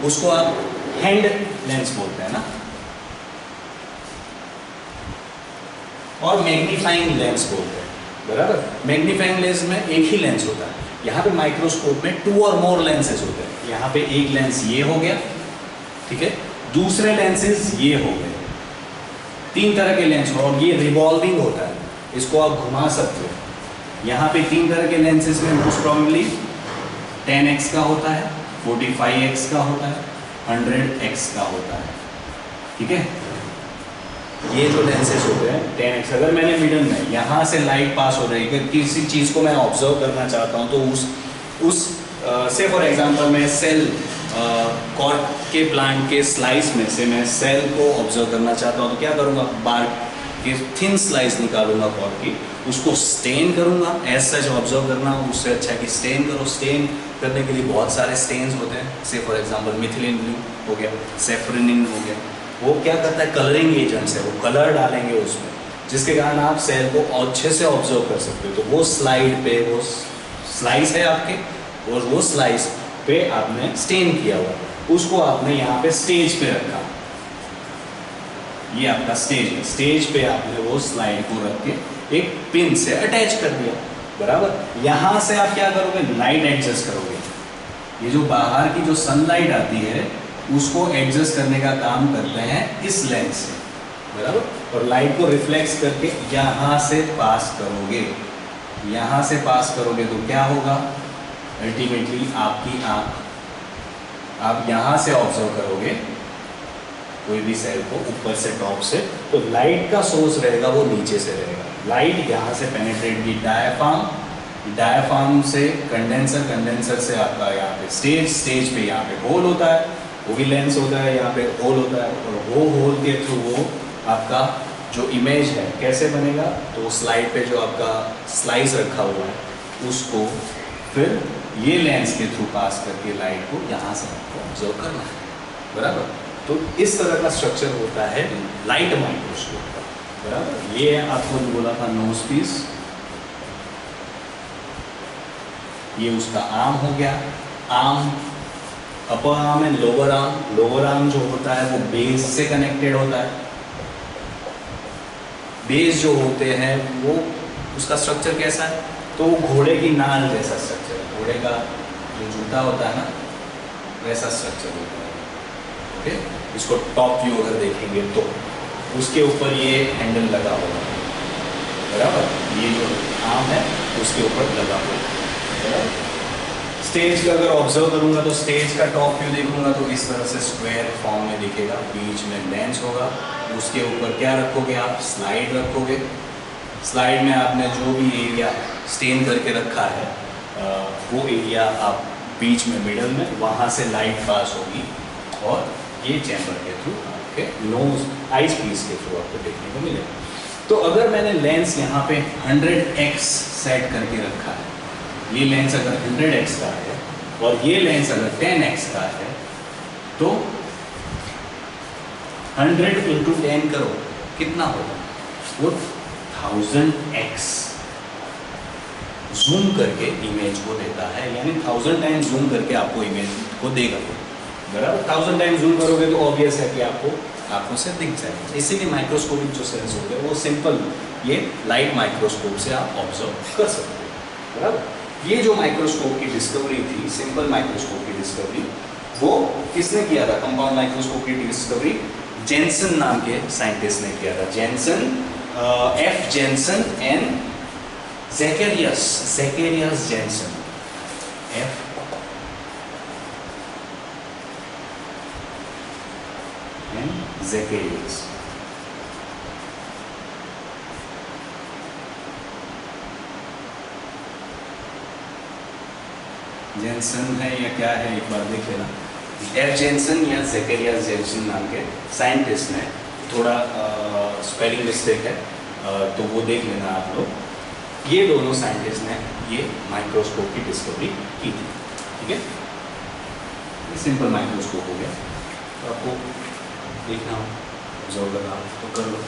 [SPEAKER 1] उसको आप हैंड लेंस बोलते हैं ना, और मैग्नीफाइंग लेंस बोलते हैं, बराबर। मैग्नीफाइंग लेंस में एक ही लेंस होता है। यहाँ पे माइक्रोस्कोप में 2 और मोर लेंसेज होते हैं। यहाँ पे एक लेंस ये हो गया, ठीक है, दूसरे लेंसेज ये हो गए, 3 तरह के लेंस, और ये रिवॉल्विंग होता है, इसको आप घुमा सकते हो। यहाँ पे 3 तरह के लेंसेज में मोस्ट प्रॉबेबली 10x का होता है, 45x का होता है, 100x का होता है, ठीक है। ये जो लेंसेज होते हैं 10x, अगर मैंने मिडल में यहाँ से लाइट पास हो रही है, किसी चीज़ को मैं ऑब्जर्व करना चाहता हूँ, तो उस से फॉर एग्जांपल मैं सेल कॉर्क के प्लांट के स्लाइस में से मैं सेल को ऑब्जर्व करना चाहता हूँ, तो क्या करूँगा, बार की थिन स्लाइस निकालूंगा कॉर्क की, उसको स्टेन करूँगा। एज सच ऑब्जर्व करना उससे अच्छा है कि स्टेन करो। स्टेन करने के लिए बहुत सारे स्टेन्स होते हैं, से फॉर एग्जांपल मिथिलीन ब्लू हो गया, सेफ्रेनिन हो गया। वो क्या करता है, कलरिंग एजेंट्स है, वो कलर डालेंगे उसमें, जिसके कारण आप सेल को अच्छे से ऑब्जर्व कर सकते हो। तो वो स्लाइड पे वो स्लाइस है आपके, और वो स्लाइस पे आपने स्टेन किया हुआ, उसको आपने यहाँ पे स्टेज पे रखा, ये आपका स्टेज है, स्टेज पे आपने वो स्लाइड को रख के एक पिन से अटैच कर दिया, बराबर। यहाँ से आप क्या करोगे, लाइट एडजस्ट करोगे। ये जो बाहर की जो सनलाइट आती है उसको एडजस्ट करने का काम करते हैं इस लेंस से, बराबर। और लाइट को रिफ्लेक्स करके यहाँ से पास करोगे, यहाँ से पास करोगे तो क्या होगा, अल्टीमेटली आपकी आँख, आप यहाँ से ऑब्जर्व करोगे कोई भी सेल को ऊपर से टॉप से, तो लाइट का सोर्स रहेगा वो नीचे से रहेगा। लाइट यहाँ से पेनिट्रेट की डायफ्राम, डायफ्राम से कंडेंसर, कंडेंसर से आपका यहाँ पे स्टेज, स्टेज पे यहाँ पे होल होता है, वो भी लेंस होता है, यहाँ पे होल होता है, और वो होल के थ्रू वो आपका जो इमेज है कैसे बनेगा, तो स्लाइड पे जो आपका स्लाइस रखा हुआ है उसको फिर ये लेंस के थ्रू पास करके लाइट को यहाँ से आपको ऑब्जर्व करना है, बराबर। तो इस तरह का स्ट्रक्चर होता है लाइट माइक्रोस्कोप का, बराबर। ये आपको जो बोला था नोज पीस, ये उसका आर्म हो गया, arm, upper arm and lower arm. Lower arm जो होता है वो बेस से कनेक्टेड होता है। बेस जो होते हैं वो, उसका स्ट्रक्चर कैसा है, तो घोड़े की नाल जैसा स्ट्रक्चर है, घोड़े का जो जूता होता है ना वैसा स्ट्रक्चर होता है, ओके। इसको टॉप व्यू अगर देखेंगे तो उसके ऊपर ये हैंडल लगा हुआ है, बराबर। ये जो आर्म है उसके ऊपर लगा हुआ है, बराबर। स्टेज का अगर ऑब्जर्व करूंगा तो स्टेज का टॉप व्यू देखूंगा तो इस तरह से स्क्वायर फॉर्म में दिखेगा, बीच में लेंस होगा, उसके ऊपर क्या रखोगे आप, स्लाइड रखोगे। स्लाइड में आपने जो भी एरिया स्टेन करके रखा है वो एरिया आप बीच में मिडल में, वहाँ से लाइट पास होगी और ये चैम्बर के थ्रू आपके नोज आइस पीस के थ्रू आपको देखने को मिलेगा। तो अगर मैंने लेंस यहाँ पे 100x सेट करके रखा है, ये लेंस अगर 100x का है और ये लेंस अगर 10x का है, तो 100 × 10 करो, कितना होगा, वो 1000x जूम करके इमेज को देता है, यानी 1000 टाइम्स जूम करके आपको इमेज को देगा, बराबर। 1000 टाइम्स जूम करोगे तो ऑब्वियस है कि आपको आंखों से दिख जाएगा। इसीलिए माइक्रोस्कोपिक जो सेंस होते हैं वो सिंपल, ये लाइट माइक्रोस्कोप से आप ऑब्जर्व कर सकते हो, बराबर। ये जो माइक्रोस्कोप की डिस्कवरी थी, सिंपल माइक्रोस्कोप की डिस्कवरी, वो किसने किया था, कंपाउंड माइक्रोस्कोप की डिस्कवरी जेनसन नाम के साइंटिस्ट ने किया था। Janssen, F. Janssen and Zacharias Janssen, F. And Zacharias. Janssen है या क्या है, एक बार देख लेना। F. जेनसन या ज़ेकेरियस जेनसन नाम के साइंटिस्ट ने, थोड़ा स्पेलिंग मिस्टेक है तो वो देख लेना आप लोग। ये दोनों साइंटिस्ट ने ये माइक्रोस्कोप की डिस्कवरी की थी, ठीक है। ये सिंपल माइक्रोस्कोप हो गया, तो आपको देखना हो, ऑब्जर्व करना हो तो कर लो,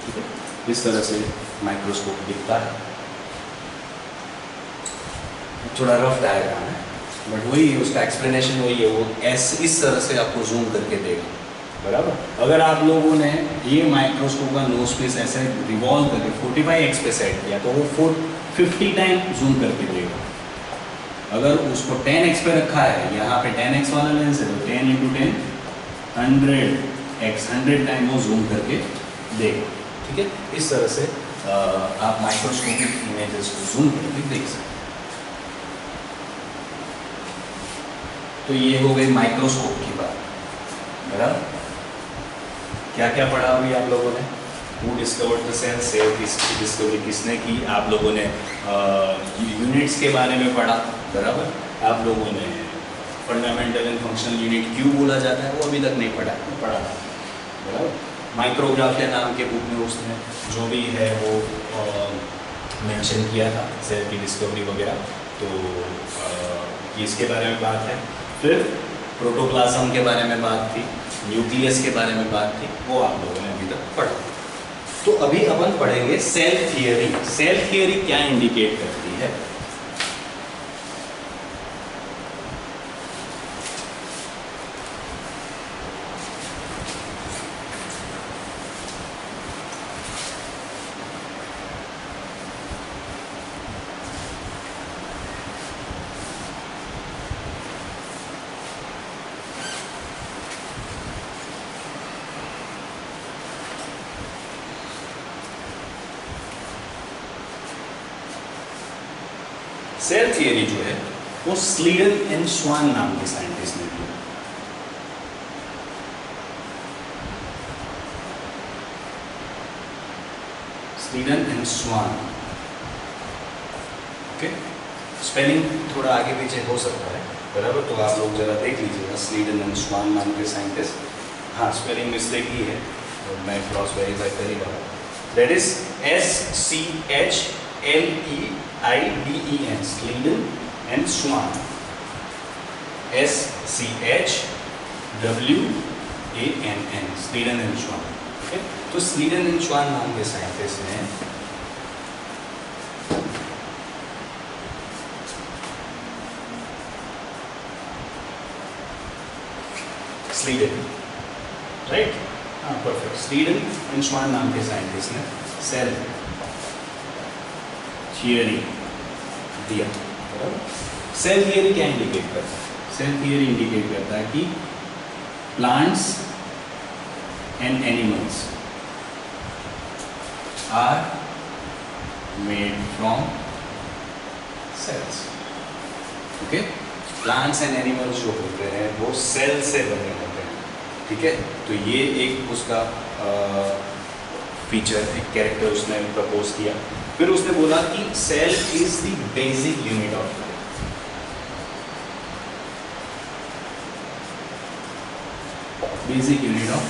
[SPEAKER 1] ठीक है। इस तरह से माइक्रोस्कोप दिखता है, थोड़ा रफ डायग्राम है बट वही है, उसका एक्सप्लेनेशन वही है, वो ऐसे इस तरह से आपको जूम करके देगा, बराबर। अगर आप लोगों ने ये माइक्रोस्कोप का नोज पीस ऐसे रिवॉल्व करके 45x पे सेट किया तो वो 50 टाइम जूम करके देगा। अगर उसको 10x पे रखा है, यहाँ पे 10x वाला लेंस है तो 10 × 10 100x, 100 टाइम वो जूम करके देगा, ठीक है। इस तरह से आप माइक्रोस्कोपिक इमेजेस को जूम करके देख सकते हैं। तो ये हो गई माइक्रोस्कोप की बात, बराबर। क्या क्या पढ़ा अभी आप लोगों ने, who discovered the cell, cell की डिस्कवरी किसने की, आप लोगों ने यूनिट्स के बारे में पढ़ा, बराबर। आप लोगों ने फंडामेंटल एंड फंक्शनल यूनिट क्यों बोला जाता है वो अभी तक नहीं पढ़ा, बराबर। माइक्रोग्राफिया नाम के बुक में उसने जो भी है वो मेंशन किया था सेल की डिस्कवरी वगैरह, तो इसके बारे में बात है। फिर प्रोटोप्लाज्म के बारे में बात थी, न्यूक्लियस के बारे में बात थी, वो आप लोगों ने अभी तक पढ़ा। तो अभी अपन पढ़ेंगे सेल थियरी। सेल थियरी क्या इंडिकेट करती है, सेल थियरी जो है वो स्लीडन एंड स्वान नाम के साइंटिस्ट ने दी। Schleiden and Schwann, okay. Spelling थोड़ा आगे पीछे हो सकता है, बराबर, तो आप लोग जरा देख लीजिएगा। स्लीडन एंड स्वान नाम के साइंटिस्ट, हाँ स्पेलिंग मिस्टेक ही है तो मैं क्रॉस वेरीफाई कर ही रहा हूँ। That is SCHLEIDEN, Schleiden and Schwann, SCHWANN, Schleiden and Schwann, okay. तो स्लीडन एंड स्वान नाम के साइंटिस्ट ने स्लीडन, राइट, हाँ परफेक्ट, स्लीडन एंड स्वान नाम के साइंटिस्ट ने सेल थियरी दिया, बराबर। सेल थियरी क्या इंडिकेट करता है? सेल थियरी इंडिकेट करता है कि plants and animals are made from cells, okay. Plants and animals जो होते हैं वो सेल से बने होते हैं, ठीक है। तो ये एक उसका फीचर, एक कैरेक्टर उसने प्रपोज किया। फिर उसने बोला कि cell is the basic unit of life. Basic unit of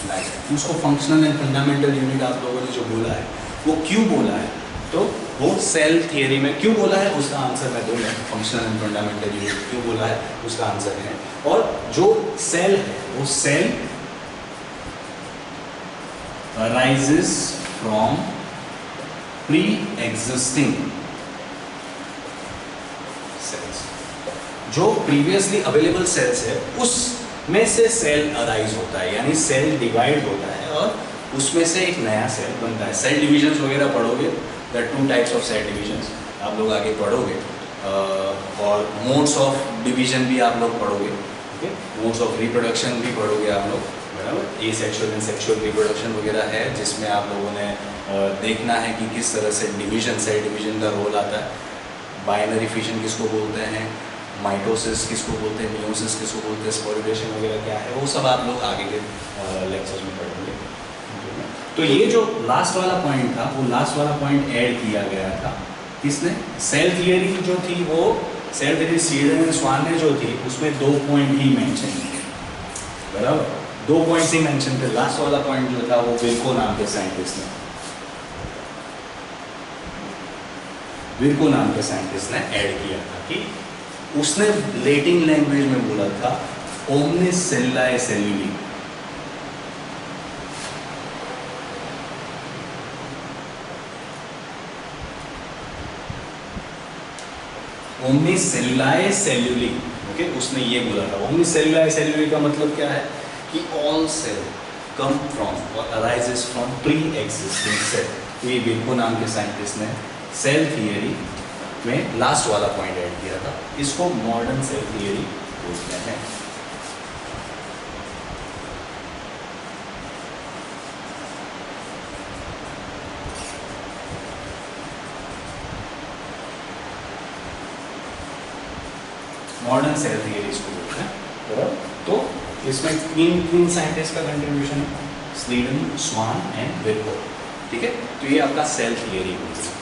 [SPEAKER 1] life, उसको फंक्शनल एंड फंडामेंटल यूनिट आप लोगों ने जो बोला है वो क्यों बोला है? तो वो सेल थियरी में क्यों बोला है उसका आंसर मैं दूंगा। फंक्शनल एंड फंडामेंटल यूनिट क्यों बोला है उसका आंसर है। और जो सेल है वो cell arises from pre existing cells. जो प्रीवियसली अवेलेबल सेल्स है उसमें से सेल अराइज होता है, यानी सेल डिवाइड होता है और उसमें से एक नया सेल बनता है। सेल डिविजन्स वगैरह पढ़ोगे, the 2 types of cell divisions आप लोग आगे पढ़ोगे, और मोड्स ऑफ डिवीजन भी आप लोग पढ़ोगे, ओके। मोड्स ऑफ रिप्रोडक्शन भी पढ़ोगे आप लोग, बराबर। ए सेक्सुअल एंड सेक्सुअल रिप्रोडक्शन वगैरह है जिसमें आप लोगों ने देखना है कि किस तरह से डिवीजन, सेल डिवीजन का रोल आता है। बाइनरी फिशन किसको बोलते हैं, माइटोसिस किसको बोलते हैं, मियोसिस किसको बोलते हैं, स्पोरिलेशन वगैरह क्या है, वो सब आप लोग आगे के लेक्चर्स में पढ़ेंगे। तो ये जो लास्ट वाला पॉइंट था वो लास्ट वाला पॉइंट ऐड किया गया था किसने? सेल थियरी जो थी वो सेल थियरी स्लीडन एंड स्वान ने जो थी उसमें 2 पॉइंट ही मेंशन किए, बराबर। 2 पॉइंट्स ही मेंशन थे। लास्ट वाला पॉइंट जो था वो विल्को नाम के साइंटिस्ट ने ऐड किया था कि उसने लैटिन लैंग्वेज में बोला था ओमनिस सेल्युलाe सेल्युली। Omnis सेल्युलाe सेल्युली, okay. उसने ये बोला था। ओमनिस सेल्युलाe सेल्युली का मतलब क्या है कि ऑल सेल कम फ्रॉम और arises from pre existing cell. ये विल्को नाम के साइंटिस्ट ने सेल थियरी में लास्ट वाला पॉइंट ऐड किया था। इसको मॉडर्न सेल थियरी बोलते हैं। मॉडर्न सेल थियरी इसको बोलते हैं, बराबर। तो इसमें तीन साइंटिस्ट का कंट्रीब्यूशन है, स्लीडन, स्वान एंड विल्को, ठीक है। तो ये आपका सेल थियरी होती है।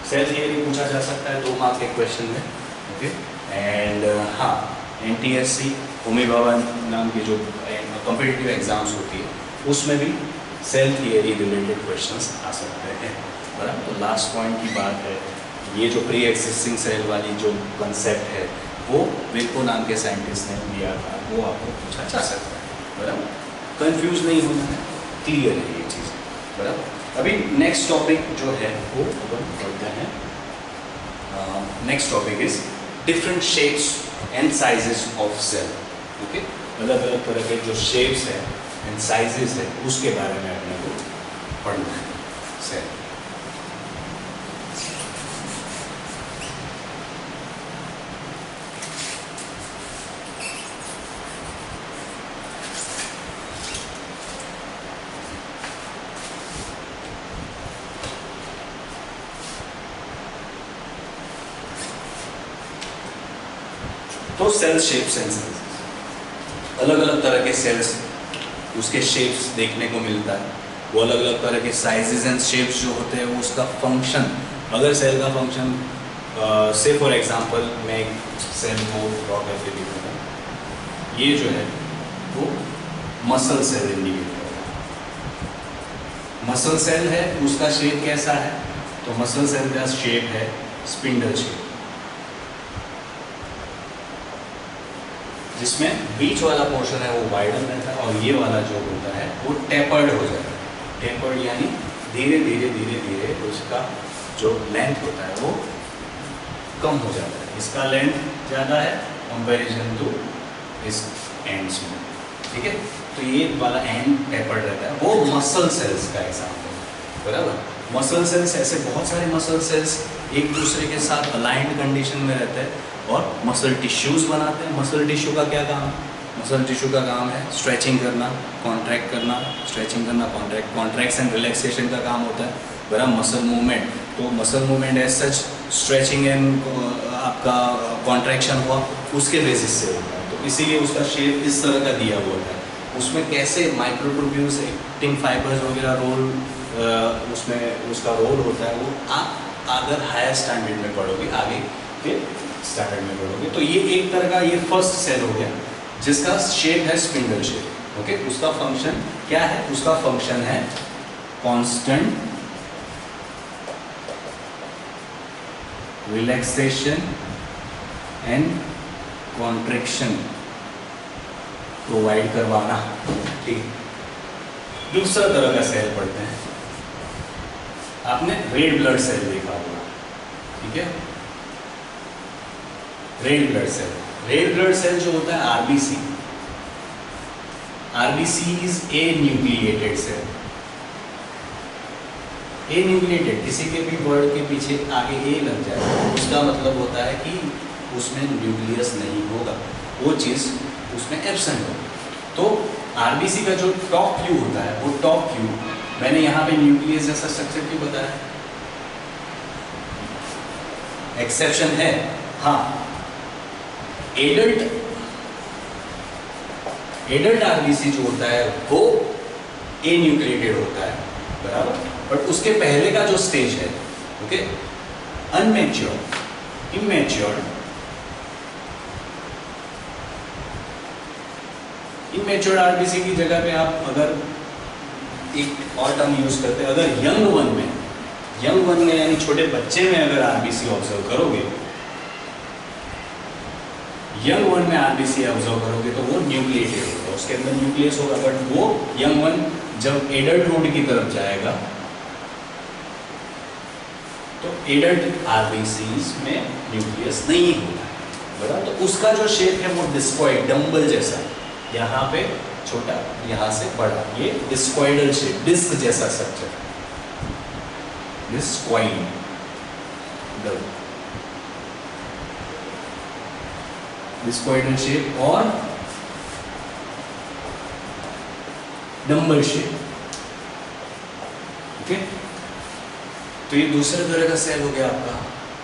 [SPEAKER 1] सेल थियरी पूछा जा सकता है 2 मार्क के क्वेश्चन में, ओके। एंड हाँ, NTSC होमी भाभा नाम की जो कॉम्पिटिटिव एग्जाम्स होती है उसमें भी सेल थियरी रिलेटेड क्वेश्चंस आ सकते हैं, बराबर। तो लास्ट पॉइंट की बात है, ये जो प्री एग्जिस्टिंग सेल वाली जो कंसेप्ट है वो विल्को नाम के साइंटिस्ट ने दिया था, वो आपको पूछा जा सकता है, बराबर। कंफ्यूज नहीं होना है, क्लियर है ये चीज़, बराबर। अभी नेक्स्ट टॉपिक जो है वो अपन पढ़ते हैं। Next topic is different shapes and sizes of cell, okay. अलग अलग तरह के जो शेप्स है एंड साइजेस है उसके बारे में अपने को पढ़ना है सेल। तो सेल शेप्स एंड साइजेस, अलग अलग तरह के सेल्स, उसके शेप्स देखने को मिलता है, वो अलग अलग तरह के साइजेस एंड शेप्स जो होते हैं वो उसका फंक्शन, अगर सेल का फंक्शन से फॉर एग्जांपल मैं एक सेल को ड्रॉ करके दिखाऊंगा, ये जो है वो मसल सेल इंडिकेट करेगा। मसल सेल है, उसका शेप कैसा है, तो मसल सेल का शेप है स्पिंडल शेप, जिसमें बीच वाला पोर्शन है वो वाइडन रहता है और ये वाला जो होता है वो टेपर्ड हो जाता है। टेपर्ड यानी धीरे धीरे धीरे धीरे उसका जो लेंथ होता है वो कम हो जाता है, इसका लेंथ ज़्यादा है कंपैरिजन टू इस एंड्स में, ठीक है। तो ये वाला एंड टेपर्ड रहता है, वो मसल सेल्स का एग्जाम्पल है, बराबर। मसल सेल्स, ऐसे बहुत सारे मसल सेल्स एक दूसरे के साथ अलाइंड कंडीशन में रहते हैं और मसल टिश्यूज बनाते हैं। मसल टिश्यू का क्या काम है? मसल टिश्यू का काम है स्ट्रेचिंग करना, कॉन्ट्रैक्ट करना, स्ट्रेचिंग करना, कॉन्ट्रैक्शन रिलैक्सेशन का काम होता है, बराबर। मसल मूवमेंट, तो muscle movement as such stretching and आपका कॉन्ट्रैक्शन हुआ उसके बेसिस से होता है, तो इसीलिए उसका शेप इस तरह का दिया हुआ है। उसमें कैसे माइक्रोट्यूब्यूल्स, एक्टिन फाइबर्स वगैरह रोल, उसमें उसका रोल होता है, वो आप अगर हायर स्टैंडर्ड में पढ़ोगे, आगे के स्टैंडर्ड में पढ़ोगे, तो ये एक तरह का ये फर्स्ट सेल हो गया जिसका शेप है स्पिंडल शेप, ओके। उसका फंक्शन क्या है? उसका फंक्शन है constant relaxation and contraction provide करवाना, ठीक। दूसरा तरह का सेल पढ़ते हैं, आपने रेड ब्लड सेल देखा होगा, ठीक है। Red blood cell, red blood cell जो होता है RBC, RBC is anucleated cell. Anucleated, किसी के भी वर्ड के पीछे आगे ए लग जाए उसका मतलब होता है कि उसमें न्यूक्लियस नहीं होगा, वो चीज़ उसमें एब्सेंट होगी। तो आरबीसी का जो टॉप व्यू होता है, वो टॉप व्यू मैंने यहाँ पे न्यूक्लियस जैसा स्ट्रक्चर क्यों बताया? एक्सेप्शन है, हाँ। एडल्ट आरबीसी जो होता है वो ए न्यूक्लिएटेड होता है, बराबर। बट उसके पहले का जो स्टेज है, ओके, अनमेच्योर्ड, इमेच्योर्ड, इमेच्योर्ड आरबीसी की जगह पे आप अगर एक और टर्म यूज करते हैं, अगर यंग वन में यानी छोटे बच्चे में अगर आरबीसी ऑब्जर्व करोगे, यंग वन में आरबीसी ऑब्जर्व करोगे तो वो न्यूक्लिएटेड होगा, उसके अंदर न्यूक्लियस होगा। बट वो यंग वन जब एडल्टहुड की तरफ जाएगा तो एडल्ट आरबीसीज में न्यूक्लियस नहीं होता है, बराबर। तो उसका जो शेप है वो डिस्कॉइड, डंबल जैसा, यहाँ पे छोटा, यहाँ से बड़ा, ये डिस्कॉइडल शेप, डिस्क जैसा स्ट्रक्चर, डिस्कॉइड, डिस्कॉइडल शेप और डंबल शेप, ओके। तो ये दूसरे तरह का सेल हो गया आपका,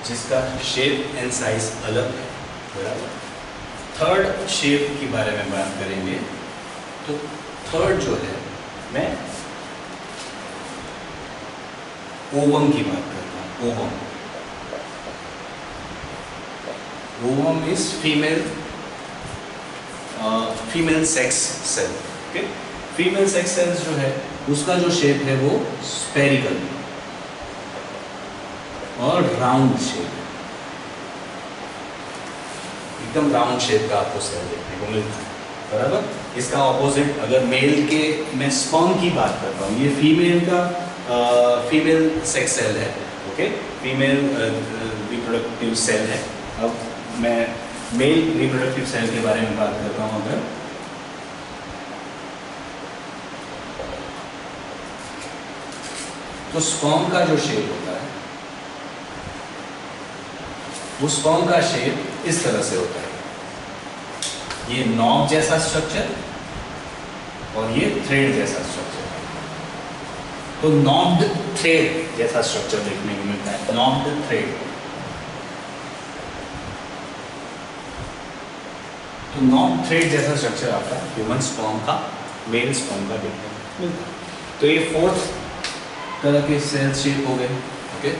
[SPEAKER 1] जिसका शेप एंड साइज अलग है, बराबर। थर्ड शेप के बारे में बात करेंगे, तो थर्ड जो है मैं ओवम की बात करता हूँ। Ovum is female sex cell, okay. Female sex cells जो है उसका जो शेप है वो स्फेरिकल और राउंड शेप, एकदम राउंड शेप का आपको सेल देखने को मिलता है, बराबर। इसका ऑपोजिट अगर मेल के, मैं स्पर्म की बात कर रहा हूँ, ये फीमेल का फीमेल सेक्स सेल है, ओके, फीमेल रिप्रोडक्टिव सेल है। अब मैं मेल रिप्रोडक्टिव सेल के बारे में बात कर रहा हूँ, अगर तो स्पर्म का जो शेप होता है वो स्पर्म का शेप इस तरह से होता है, ये नॉब जैसा स्ट्रक्चर और ये थ्रेड जैसा स्ट्रक्चर, तो नॉब्ड थ्रेड जैसा स्ट्रक्चर देखने को मिलता है, नॉब्ड थ्रेड। तो नॉन थ्रेड जैसा स्ट्रक्चर आपका ह्यूमन स्पर्म का, मेल स्पर्म का देखने को मिलता है। तो ये 4th तरह के सेल शेप हो गए। ओके,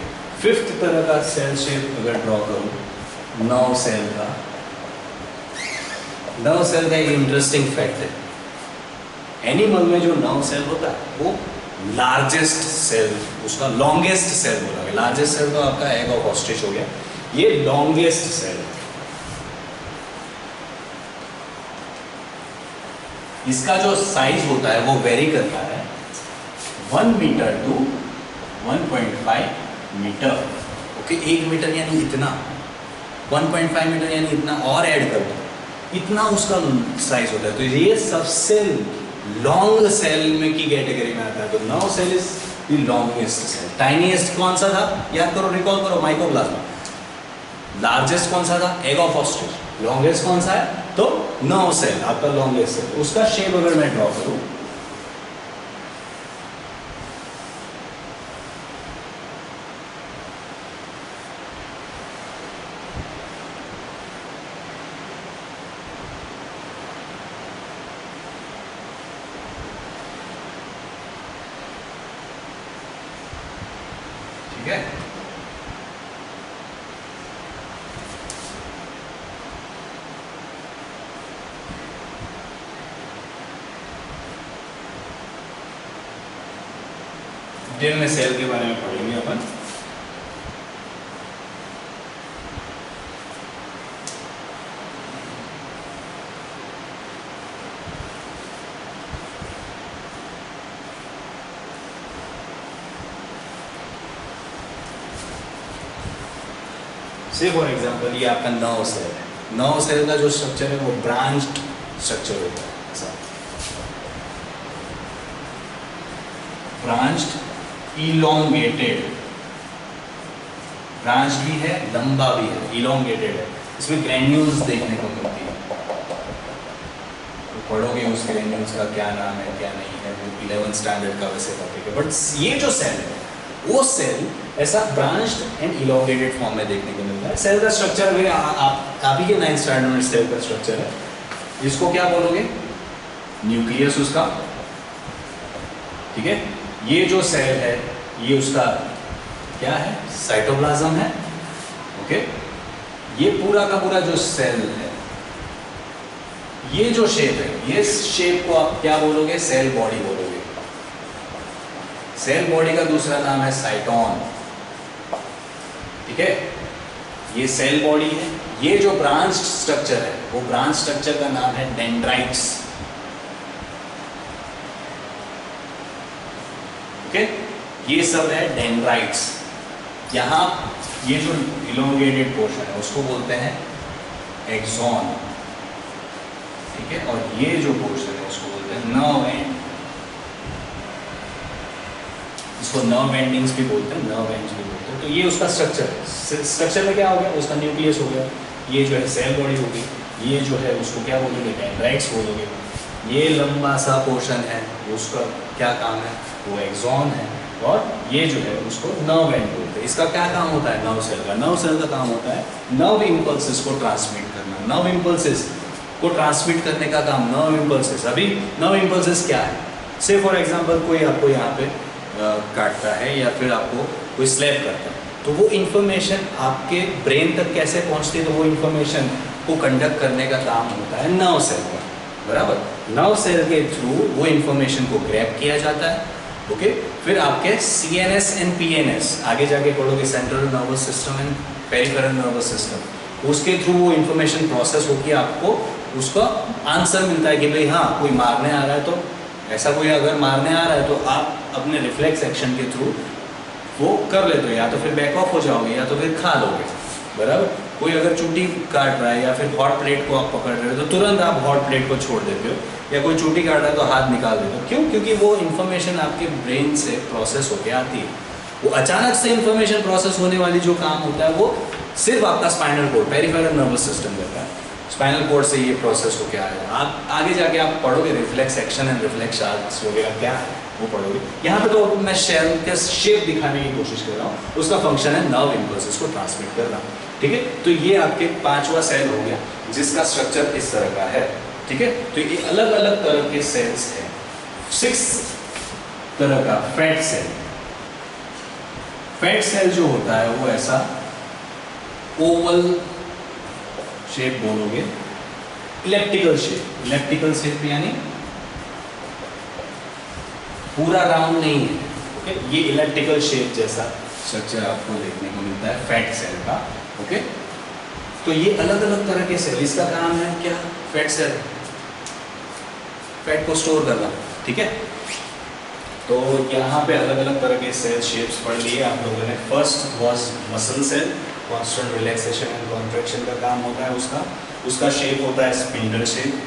[SPEAKER 1] 5th तरह का सेल शेप अगर ड्रॉ करूँ, नर्व सेल का। नर्व सेल का एक इंटरेस्टिंग फैक्ट है, एनिमल में जो नर्व सेल होता है वो लार्जेस्ट सेल, उसका लॉन्गेस्ट सेल बोला गया। लार्जेस्ट सेल तो आपका एग ऑफ ऑस्ट्रिच हो गया, ये लॉन्गेस्ट सेल है। इसका जो साइज होता है वो वेरी करता है 1 metre to 1.5 metre. Okay, 1 metre यानी इतना, 1.5 मीटर यानी इतना और ऐड कर दो, इतना उसका साइज होता है। तो ये सबसे लॉन्ग सेल में की कैटेगरी में आता है। तो nerve cell is the longest cell. Tiniest कौन सा था, याद करो, रिकॉल करो, माइकोप्लाज्मा। लार्जेस्ट कौन सा था, एग ऑफ ऑस्ट्रिच। लॉन्गेस्ट कौन सा है, तो नर्व सेल आपका लॉन्गेस्ट सेल। उसका शेप अगर मैं ड्रॉ करूं, ठीक है, डिटेल में सेल के बारे में पढ़ेंगे अपन। से फॉर एग्जांपल ये आपका नर्व सेल है। नर्व सेल का जो स्ट्रक्चर है वो ब्रांच्ड स्ट्रक्चर होता है, ऐसा ब्रांच्ड, इलोंगेटेड। ब्रांच भी है, लंबा भी है, इलोंगेटेड है। इसमें ग्रैन्यूल्स देखने को मिलती है, तो पढ़ोगे उस ग्रैन्यूल्स का क्या नाम है क्या नहीं है, वो 11th स्टैंडर्ड का वैसे टॉपिक है। बट ये जो सेल है वो सेल ऐसा ब्रांच्ड एंड इलोंगेटेड फॉर्म में देखने को मिलता है। सेल का स्ट्रक्चर भी आप ही के 9th स्टैंडर्ड में सेल का स्ट्रक्चर है। इसको क्या बोलोगे, न्यूक्लियस उसका, ठीक है। ये जो सेल है ये उसका क्या है, साइटोप्लाज्म है। ओके, ये पूरा का पूरा जो सेल है, ये जो शेप है, ये शेप को आप क्या बोलोगे, सेल बॉडी बोलोगे। सेल बॉडी का दूसरा नाम है साइटोन, ठीक है। ये सेल बॉडी है। ये जो ब्रांच स्ट्रक्चर है वो ब्रांच स्ट्रक्चर का नाम है डेंड्राइट्स। ओके, ये सब है डेंड्राइट्स। यहाँ ये जो इलोंगेटेड पोर्शन है उसको बोलते हैं एक्सॉन, ठीक है। और ये जो पोर्शन है उसको बोलते हैं नर्व एंड। इसको नर्व एंडिंग्स भी बोलते हैं, नर्व एंड्स भी बोलते हैं। तो ये उसका स्ट्रक्चर है। स्ट्रक्चर में क्या हो गया, उसका न्यूक्लियस हो गया। ये जो है सेल बॉडी होगी। ये जो है उसको क्या बोलोगे, डेंड्राइट्स बोलोगे। ये लंबा सा पोर्शन है, उसका क्या काम है, वो एक्सॉन है। और ये जो है उसको नर्व एंड बोलते हैं। इसका क्या काम होता है, नर्व सेल का। नर्व सेल का काम होता है नर्व इम्पल्सेस को ट्रांसमिट करना। नर्व इम्पल्सेस को ट्रांसमिट करने का काम नर्व इम्पल्सेस। अभी नर्व इम्पल्सेस क्या है, से फॉर एग्जांपल कोई आपको यहाँ पे काटता है या फिर आपको कोई स्लैप करता है, तो वो इन्फॉर्मेशन आपके ब्रेन तक कैसे पहुँचती है, तो वो इन्फॉर्मेशन को कंडक्ट करने का काम होता है नर्व सेल का, बराबर। नर्व सेल के थ्रू वो इन्फॉर्मेशन को ग्रैब किया जाता है। ओके, फिर आपके CNS एंड PNS, आगे जाके पढ़ोगे, central nervous system and peripheral nervous system, उसके थ्रू वो इन्फॉर्मेशन प्रोसेस होकर आपको उसका आंसर मिलता है कि भाई हाँ कोई मारने आ रहा है। तो ऐसा कोई अगर मारने आ रहा है तो आप अपने रिफ्लेक्स एक्शन के थ्रू वो कर लेते हो, या तो फिर बैक ऑफ हो जाओगे या तो फिर खा लोगे, बराबर। कोई अगर चूटी काट रहा है या फिर हॉट प्लेट को आप पकड़ रहे हो तो तुरंत आप हॉट प्लेट को छोड़ देते हो, या कोई चूटी काट रहा है तो हाथ निकाल देते हो। क्यों? क्योंकि वो इन्फॉर्मेशन आपके ब्रेन से प्रोसेस होके आती है। वो अचानक से इन्फॉर्मेशन प्रोसेस होने वाली जो काम होता है वो सिर्फ आपका spinal cord, peripheral nervous system करता है। स्पाइनल कॉर्ड से ये प्रोसेस होके आएगा। आगे जाके आप पढ़ोगे reflex action and reflex charge वगैरह क्या है वो पढ़ोगे। यहाँ पे तो मैं शेल के शेप दिखाने की कोशिश कर रहा हूँ, उसका फंक्शन है नर्व इम्पल्सेस को ट्रांसमिट करना। ठीक है, तो ये आपके पांचवा सेल हो गया जिसका स्ट्रक्चर इस तरह का है। ठीक है, तो ये अलग अलग तरह के सेल्स हैं। 6 तरह का फैट सेल। फैट सेल जो होता है वो ऐसा ओवल शेप बोलोगे, इलेप्टिकल शेप। इलेप्टिकल शेप यानी पूरा राउंड नहीं है। ओके, ये इलेप्टिकल शेप जैसा स्ट्रक्चर आपको देखने को मिलता है फैट सेल का। ओके, तो ये अलग अलग तरह के सेल, इसका काम है क्या? फैट सेल, फैट को स्टोर करना। ठीक है, तो यहाँ पे अलग अलग तरह के सेल शेप्स पढ़ लिए आप लोगों ने। First was muscle cell, constant relaxation and contraction का काम होता है उसका। उसका शेप होता है स्पिंडल शेप,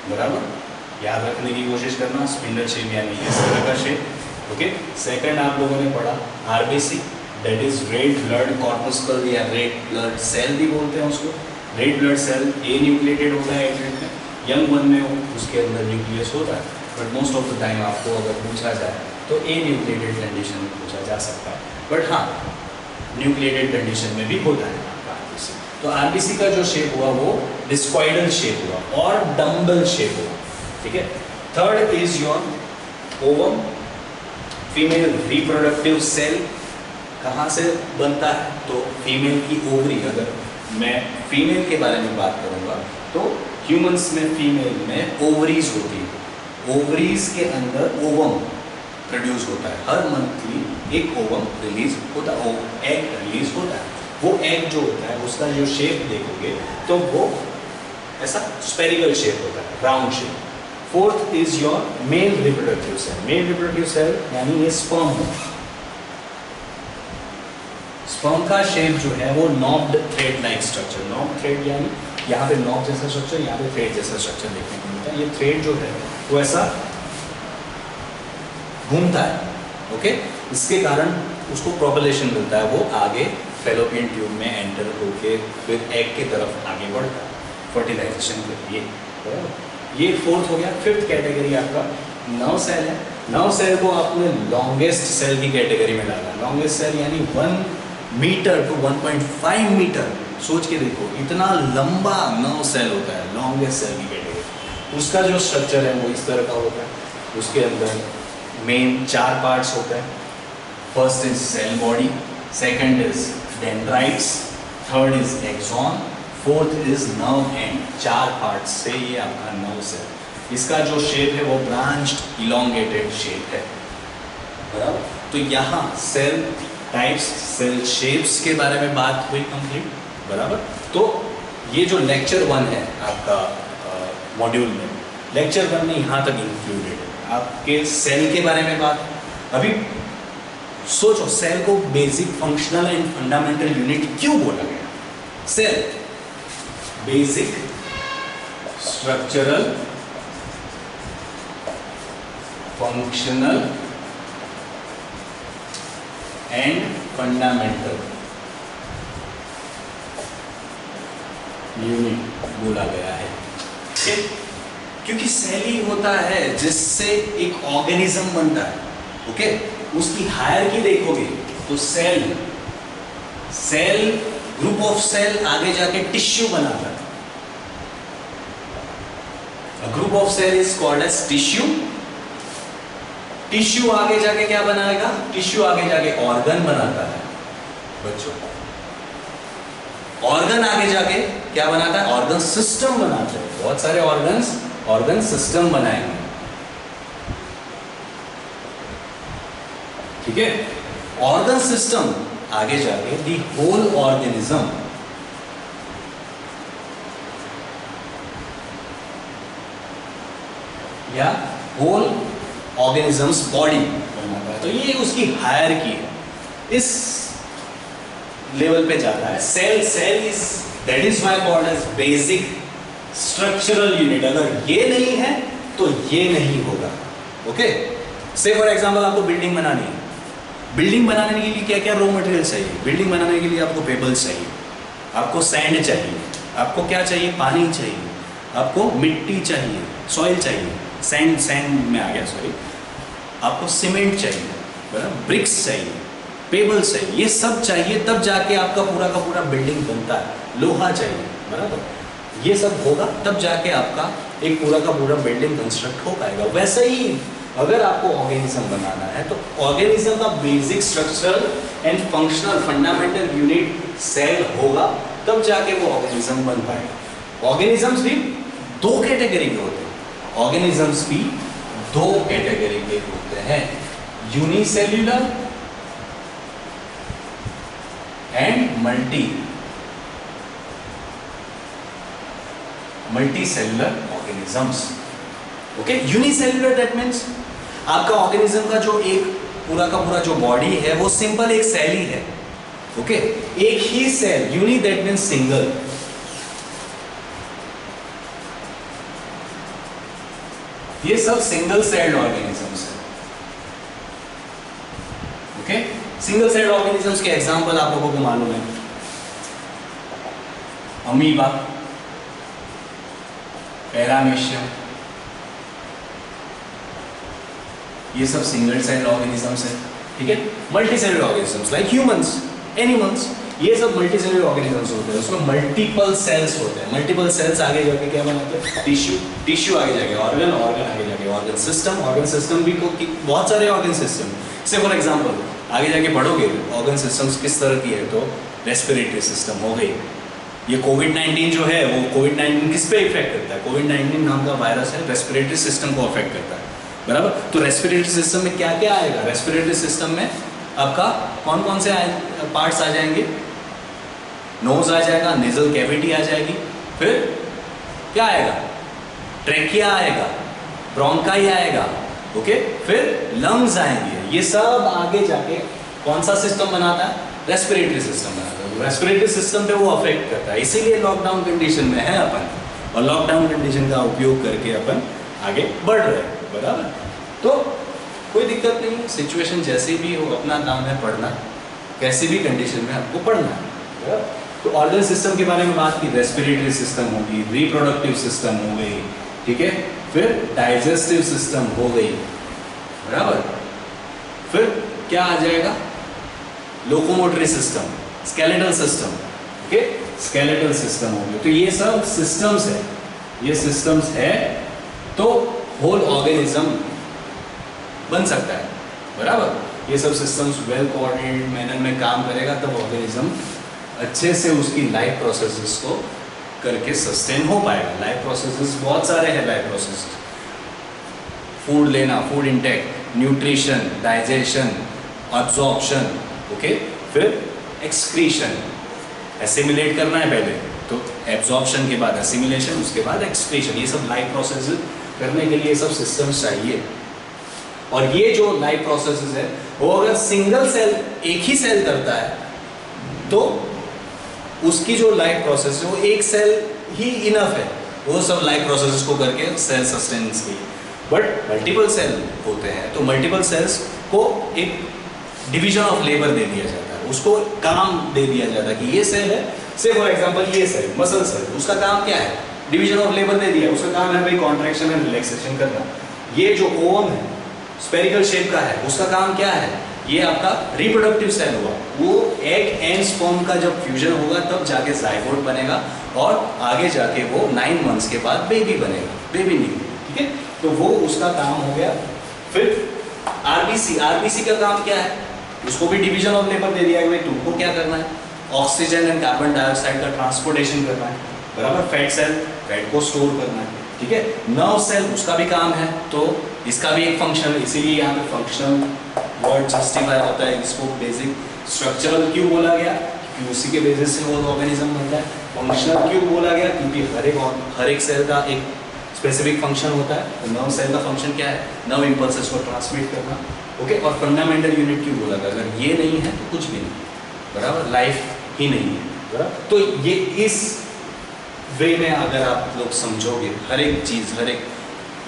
[SPEAKER 1] बराबर, याद रखने की कोशिश करना। स्पिंडल शेप यानी इस तरह का शेप। ओके, सेकंड आप लोगों ने पढ़ा RBC, that is red blood corpuscle या रेड ब्लड सेल भी बोलते हैं उसको। रेड ब्लड सेल ए न्यूक्लिएटेड होता है एडल्ट में, यंग वन में उसके अंदर न्यूक्लियस होता है, but most of the time आपको अगर पूछा जाए तो ए न्यूक्लिएटेड कंडीशन में पूछा जा सकता है, बट हाँ न्यूक्लिएटेड कंडीशन में भी होता है आपका आरबीसी। तो आरबीसी का जो शेप हुआ वो डिस्क्वाइडल शेप हुआ और डम्बल शेप हुआ। ठीक है, third is your ovum, female reproductive cell. कहाँ से बनता है? तो फीमेल की ओवरी। अगर मैं फीमेल के बारे में बात करूंगा तो ह्यूमंस में फीमेल में ओवरीज होती है। ओवरीज के अंदर ओवम प्रोड्यूस होता है। हर मंथली एक ओवम रिलीज होता है, एग रिलीज होता है। वो एग जो होता है उसका जो शेप देखोगे तो वो ऐसा स्पेरिकल शेप होता है, round shape. Fourth is your male reproductive cell. Male reproductive cell यानी ये स्पर्म। स्पर्म का शेप जो है वो knobbed thread like structure. Knob thread यानी यहाँ पे नॉब जैसा स्ट्रक्चर, यहाँ पे थ्रेड जैसा स्ट्रक्चर देखने को मिलता है। ये थ्रेड जो है वो ऐसा घूमता है। ओके, इसके कारण उसको प्रोपलेशन मिलता है, वो आगे फेलोपियन ट्यूब में एंटर होके फिर एग की तरफ आगे बढ़ता है फर्टिलाइजेशन के लिए। ये फोर्थ हो गया। फिफ्थ कैटेगरी आपका नर्व सेल है। नर्व सेल को आपने लॉन्गेस्ट सेल की कैटेगरी में डाला। लॉन्गेस्ट सेल यानी 1 मीटर टू 1.5 मीटर। सोच के देखो, इतना लंबा नर्व सेल होता है लॉन्गेस्ट सेल की कैटेगरी। उसका जो स्ट्रक्चर है वो इस तरह का होता है। उसके अंदर मेन 4 पार्ट्स होते हैं। First is cell body, second is dendrites, third is axon, fourth is nerve end. 4 part से ये आपका नर्व सेल। इसका जो शेप है वो ब्रांच्ड इलोंगेटेड शेप है, बराबर। तो यहाँ सेल टाइप्स, सेल शेप्स के बारे में बात हुई कंप्लीट, बराबर। तो ये जो लेक्चर 1 है आपका मॉड्यूल में, लेक्चर 1 में यहाँ तक इंक्लूडेड है। आपके सेल के बारे में बात। अभी सोचो, सेल को basic functional and fundamental unit क्यों बोला गया? Cell basic, structural, functional and fundamental unit बोला गया है। क्योंकि सेल ही होता है जिससे एक ऑर्गेनिज्म बनता है। ओके, उसकी हायरार्की देखोगे तो सेल ग्रुप ऑफ सेल आगे जाके टिश्यू बनाता है। Group of cell is called as tissue. Tissue आगे जाके क्या बनाएगा? टिश्यू आगे जाके ऑर्गन बनाता है बच्चों। ऑर्गन आगे जाके क्या बनाता है? ऑर्गन सिस्टम बनाता है। बहुत सारे ऑर्गन सिस्टम बनाएंगे। ठीक है, ऑर्गन सिस्टम आगे जाके दी होल ऑर्गेनिज्म या होल ऑर्गेनिजम्स बॉडी बनाता है। तो ये उसकी हायरार्की है, इस लेवल पे जाता है। Cell is, that is why called as basic structural unit. अगर ये नहीं है तो ये नहीं होगा। ओके, से फॉर एग्जांपल आपको बिल्डिंग बनानी है। बिल्डिंग बनाने के लिए क्या क्या रॉ मटेरियल चाहिए? बिल्डिंग बनाने के लिए आपको पेबल्स चाहिए, आपको सैंड चाहिए, आपको क्या चाहिए? पानी चाहिए, आपको मिट्टी चाहिए, सॉइल चाहिए, सैंड में आ गया, सॉरी, आपको सीमेंट चाहिए, बराबर, ब्रिक्स चाहिए, पेबल्स चाहिए, ये सब चाहिए, तब जाके आपका पूरा का पूरा बिल्डिंग बनता है। लोहा चाहिए, बराबर, ये सब होगा तब जाके आपका एक पूरा का पूरा बिल्डिंग कंस्ट्रक्ट हो पाएगा। वैसे ही अगर आपको ऑर्गेनिज्म बनाना है तो ऑर्गेनिज्म का basic structural and functional fundamental unit cell होगा, तब जाके वो ऑर्गेनिज्म बन पाएगा। ऑर्गेनिजम्स भी दो कैटेगरी के होते हैं, ऑर्गेनिजम्स भी दो कैटेगरी के होते हैं, unicellular and multicellular organisms. Okay, unicellular that means आपका ऑर्गेनिज्म का जो एक पूरा का पूरा जो बॉडी है वो सिंपल एक सेल ही है। ओके, एक ही cell, uni that means single. ये सब सिंगल सेल्ड ऑर्गेनिजम्स है। ओके, सिंगल सेल्ड ऑर्गेनिजम्स के एग्जांपल आप लोगों को मालूम है, अमीबा, पैरामीशियम, ये सब सिंगल सेल ऑर्गेनिजम्स है। ठीक है, multi cellular organisms like humans, animals, ये सब मल्टी सेलुलर ऑर्गेनिजम्स होते हैं, उसमें मल्टीपल सेल्स होते हैं। मल्टीपल सेल्स आगे जाके क्या बनाते हैं? टिश्यू आगे जाके ऑर्गन आगे जाके ऑर्गन सिस्टम भी बहुत सारे ऑर्गन सिस्टम। से फॉर एग्जांपल आगे जाके पढ़ोगे ऑर्गन सिस्टम्स किस तरह की है, तो रेस्पिरेटरी सिस्टम हो गई। ये कोविड-19 जो है वो कोविड-19 किस पे इफेक्ट करता है? कोविड-19 नाम का वायरस है, रेस्पिरेटरी सिस्टम को अफेक्ट करता है, बराबर। तो रेस्पिरेटरी सिस्टम में क्या क्या आएगा? रेस्पिरेटरी सिस्टम में आपका कौन कौन से पार्ट्स आ जाएंगे? नोज आ जाएगा, नेजल कैविटी आ जाएगी, फिर क्या आएगा? ट्रेकिया आएगा, ब्रोंकाई आएगा, ओके, फिर लंग्स आएंगे। ये सब आगे जाके कौन सा सिस्टम बनाता है? रेस्पिरेटरी सिस्टम बनाता है। रेस्पिरेटरी सिस्टम पे वो अफेक्ट करता है, इसीलिए लॉकडाउन कंडीशन में है अपन, और लॉकडाउन कंडीशन का उपयोग करके अपन आगे बढ़ रहे हैं, बराबर। तो कोई दिक्कत नहीं है, सिचुएशन जैसी भी हो, अपना काम है पढ़ना, कैसी भी कंडीशन में आपको पढ़ना है। तो ऑर्गन सिस्टम के बारे में बात की, रेस्पिरेटरी सिस्टम होगी, रिप्रोडक्टिव सिस्टम हो गई, ठीक है, फिर डाइजेस्टिव सिस्टम हो गई, बराबर। फिर क्या आ जाएगा? Locomotory system, skeletal system, okay, skeletal system हो गया। तो ये सब सिस्टम्स है, ये सिस्टम्स है, तो होल ऑर्गेनिज्म बन सकता है, बराबर। ये सब सिस्टम्स वेल कोऑर्डिनेटेड मैनर में काम करेगा तब ऑर्गेनिज्म अच्छे से उसकी लाइफ प्रोसेसेस को करके सस्टेन हो पाएगा। लाइफ प्रोसेसेस बहुत सारे हैं, लाइफ प्रोसेस, फूड लेना, food intake, nutrition, digestion, absorption, okay, फिर एक्सक्रीशन, एसिमिलेट करना है पहले, तो एब्जॉर्प्शन के बाद एसिमिलेशन, उसके बाद एक्सक्रीशन, ये सब लाइफ प्रोसेस करने के लिए ये सब सिस्टम्स चाहिए। और ये जो लाइफ प्रोसेसेस है वो अगर सिंगल सेल, एक ही सेल करता है, तो उसकी जो लाइफ प्रोसेस है वो एक सेल ही इनफ है वो सब लाइफ प्रोसेसेस को करके सेल सस्टेनेंस के लिए। बट मल्टीपल सेल होते हैं, तो मल्टीपल सेल्स को एक डिवीजन ऑफ लेबर दे दिया जाता है, उसको काम दे दिया जाता है कि ये सेल है, से फॉर एग्जांपल ये सेल, मसल सेल, उसका काम क्या है? डिवीजन ऑफ लेबर दे दिया, उसका काम है भाई कॉन्ट्रैक्शन एंड रिलैक्सेशन करना। ये जो ओवम है स्फेरिकल शेप का है, उसका काम क्या है? ये आपका रिप्रोडक्टिव सेल हुआ, वो एग एंड स्पर्म का जब फ्यूजन होगा तब जाके जाइगोट बनेगा और आगे जाके वो 9 मंथ्स के बाद बेबी बनेगा, बेबी नहीं, ठीक है। तो वो उसका काम हो गया। फिर आरबीसी का काम क्या है? उसको भी डिवीजन ऑफ लेबर दे दिया है, तुमको क्या करना है? ऑक्सीजन एंड कार्बन डाइऑक्साइड का ट्रांसपोर्टेशन करना है, बराबर। फैट सेल, फैट को स्टोर करना है, ठीक है। नर्व सेल, उसका भी काम है, तो इसका भी एक फंक्शन, इसीलिए यहाँ पे फंक्शनल वर्ड जस्टिफाई होता है। इसको बेसिक स्ट्रक्चरल क्यों बोला गया? क्योंकि उसी के बेसिस से वो ऑर्गेनिज्म बनता है। फंक्शनल क्यों बोला गया? क्योंकि हर एक सेल का एक स्पेसिफिक फंक्शन होता है। तो नर्व सेल का फंक्शन क्या है? नर्व इम्पल्सेस को ट्रांसमिट करना, ओके। और फंडामेंटल यूनिट क्यों बोला गया? अगर ये नहीं है तो कुछ भी नहीं, बराबर, लाइफ ही नहीं है, बराबर। तो ये इस वे में अगर आप लोग समझोगे, हर एक चीज़, हर एक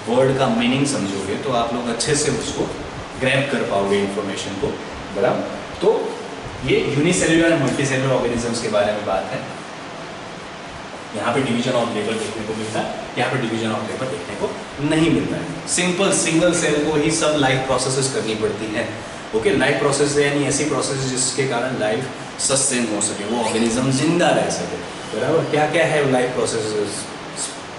[SPEAKER 1] वर्ड का मीनिंग समझोगे, तो आप लोग अच्छे से उसको ग्रैब कर पाओगे इंफॉर्मेशन को, बराबर। तो ये यूनिसेल्युलर एंड मल्टीसेल्युलर ऑर्गेनिजम्स के बारे में बात है। यहाँ पे डिवीजन ऑफ लेबर देखने को मिलता है, यहाँ पे डिवीजन ऑफ लेबर देखने को नहीं मिलता है। सिंपल सिंगल सेल को ही सब लाइफ प्रोसेसेस करनी पड़ती है। ओके, लाइफ प्रोसेस यानी ऐसी प्रोसेस जिसके कारण लाइफ सस्टेन हो सके, वो ऑर्गेनिज्म जिंदा रह सके, बराबर। क्या क्या है लाइफ प्रोसेसेस?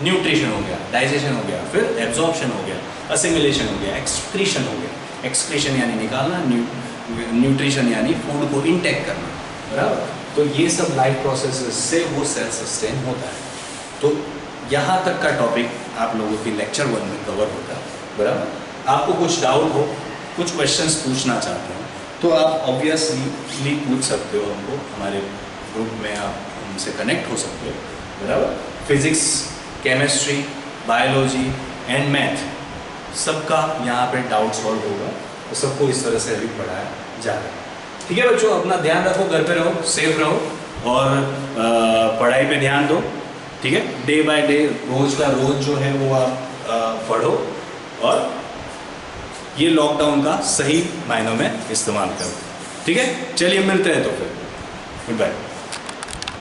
[SPEAKER 1] न्यूट्रिशन हो गया, डाइजेशन हो गया, फिर एब्जॉर्प्शन हो गया, असिमिलेशन हो गया, एक्सक्रीशन हो गया। एक्सक्रीशन यानी निकालना, न्यूट्रिशन यानी फूड को इंटेक करना, बराबर। तो ये सब लाइफ प्रोसेसेस से वो सेल सस्टेन होता है। तो यहाँ तक का टॉपिक आप लोगों की लेक्चर 1 में कवर होता है, बराबर। आपको कुछ डाउट हो, कुछ क्वेश्चंस पूछना चाहते हो तो आप ऑब्वियसली पूछ सकते हो हमको, हमारे ग्रुप में आप हमसे कनेक्ट हो सकते हो, बराबर। Physics, chemistry, biology and math सबका यहाँ पे डाउट सॉल्व होगा, तो सबको इस तरह से अभी पढ़ाया जाएगा। ठीक है बच्चों, अपना ध्यान रखो, घर पे रहो, सेफ रहो और पढ़ाई पे ध्यान दो। ठीक है, डे बाय डे, रोज का रोज जो है वो आप पढ़ो और ये लॉकडाउन का सही मायनों में इस्तेमाल करो। ठीक है, चलिए मिलते हैं तो फिर, गुड बाय।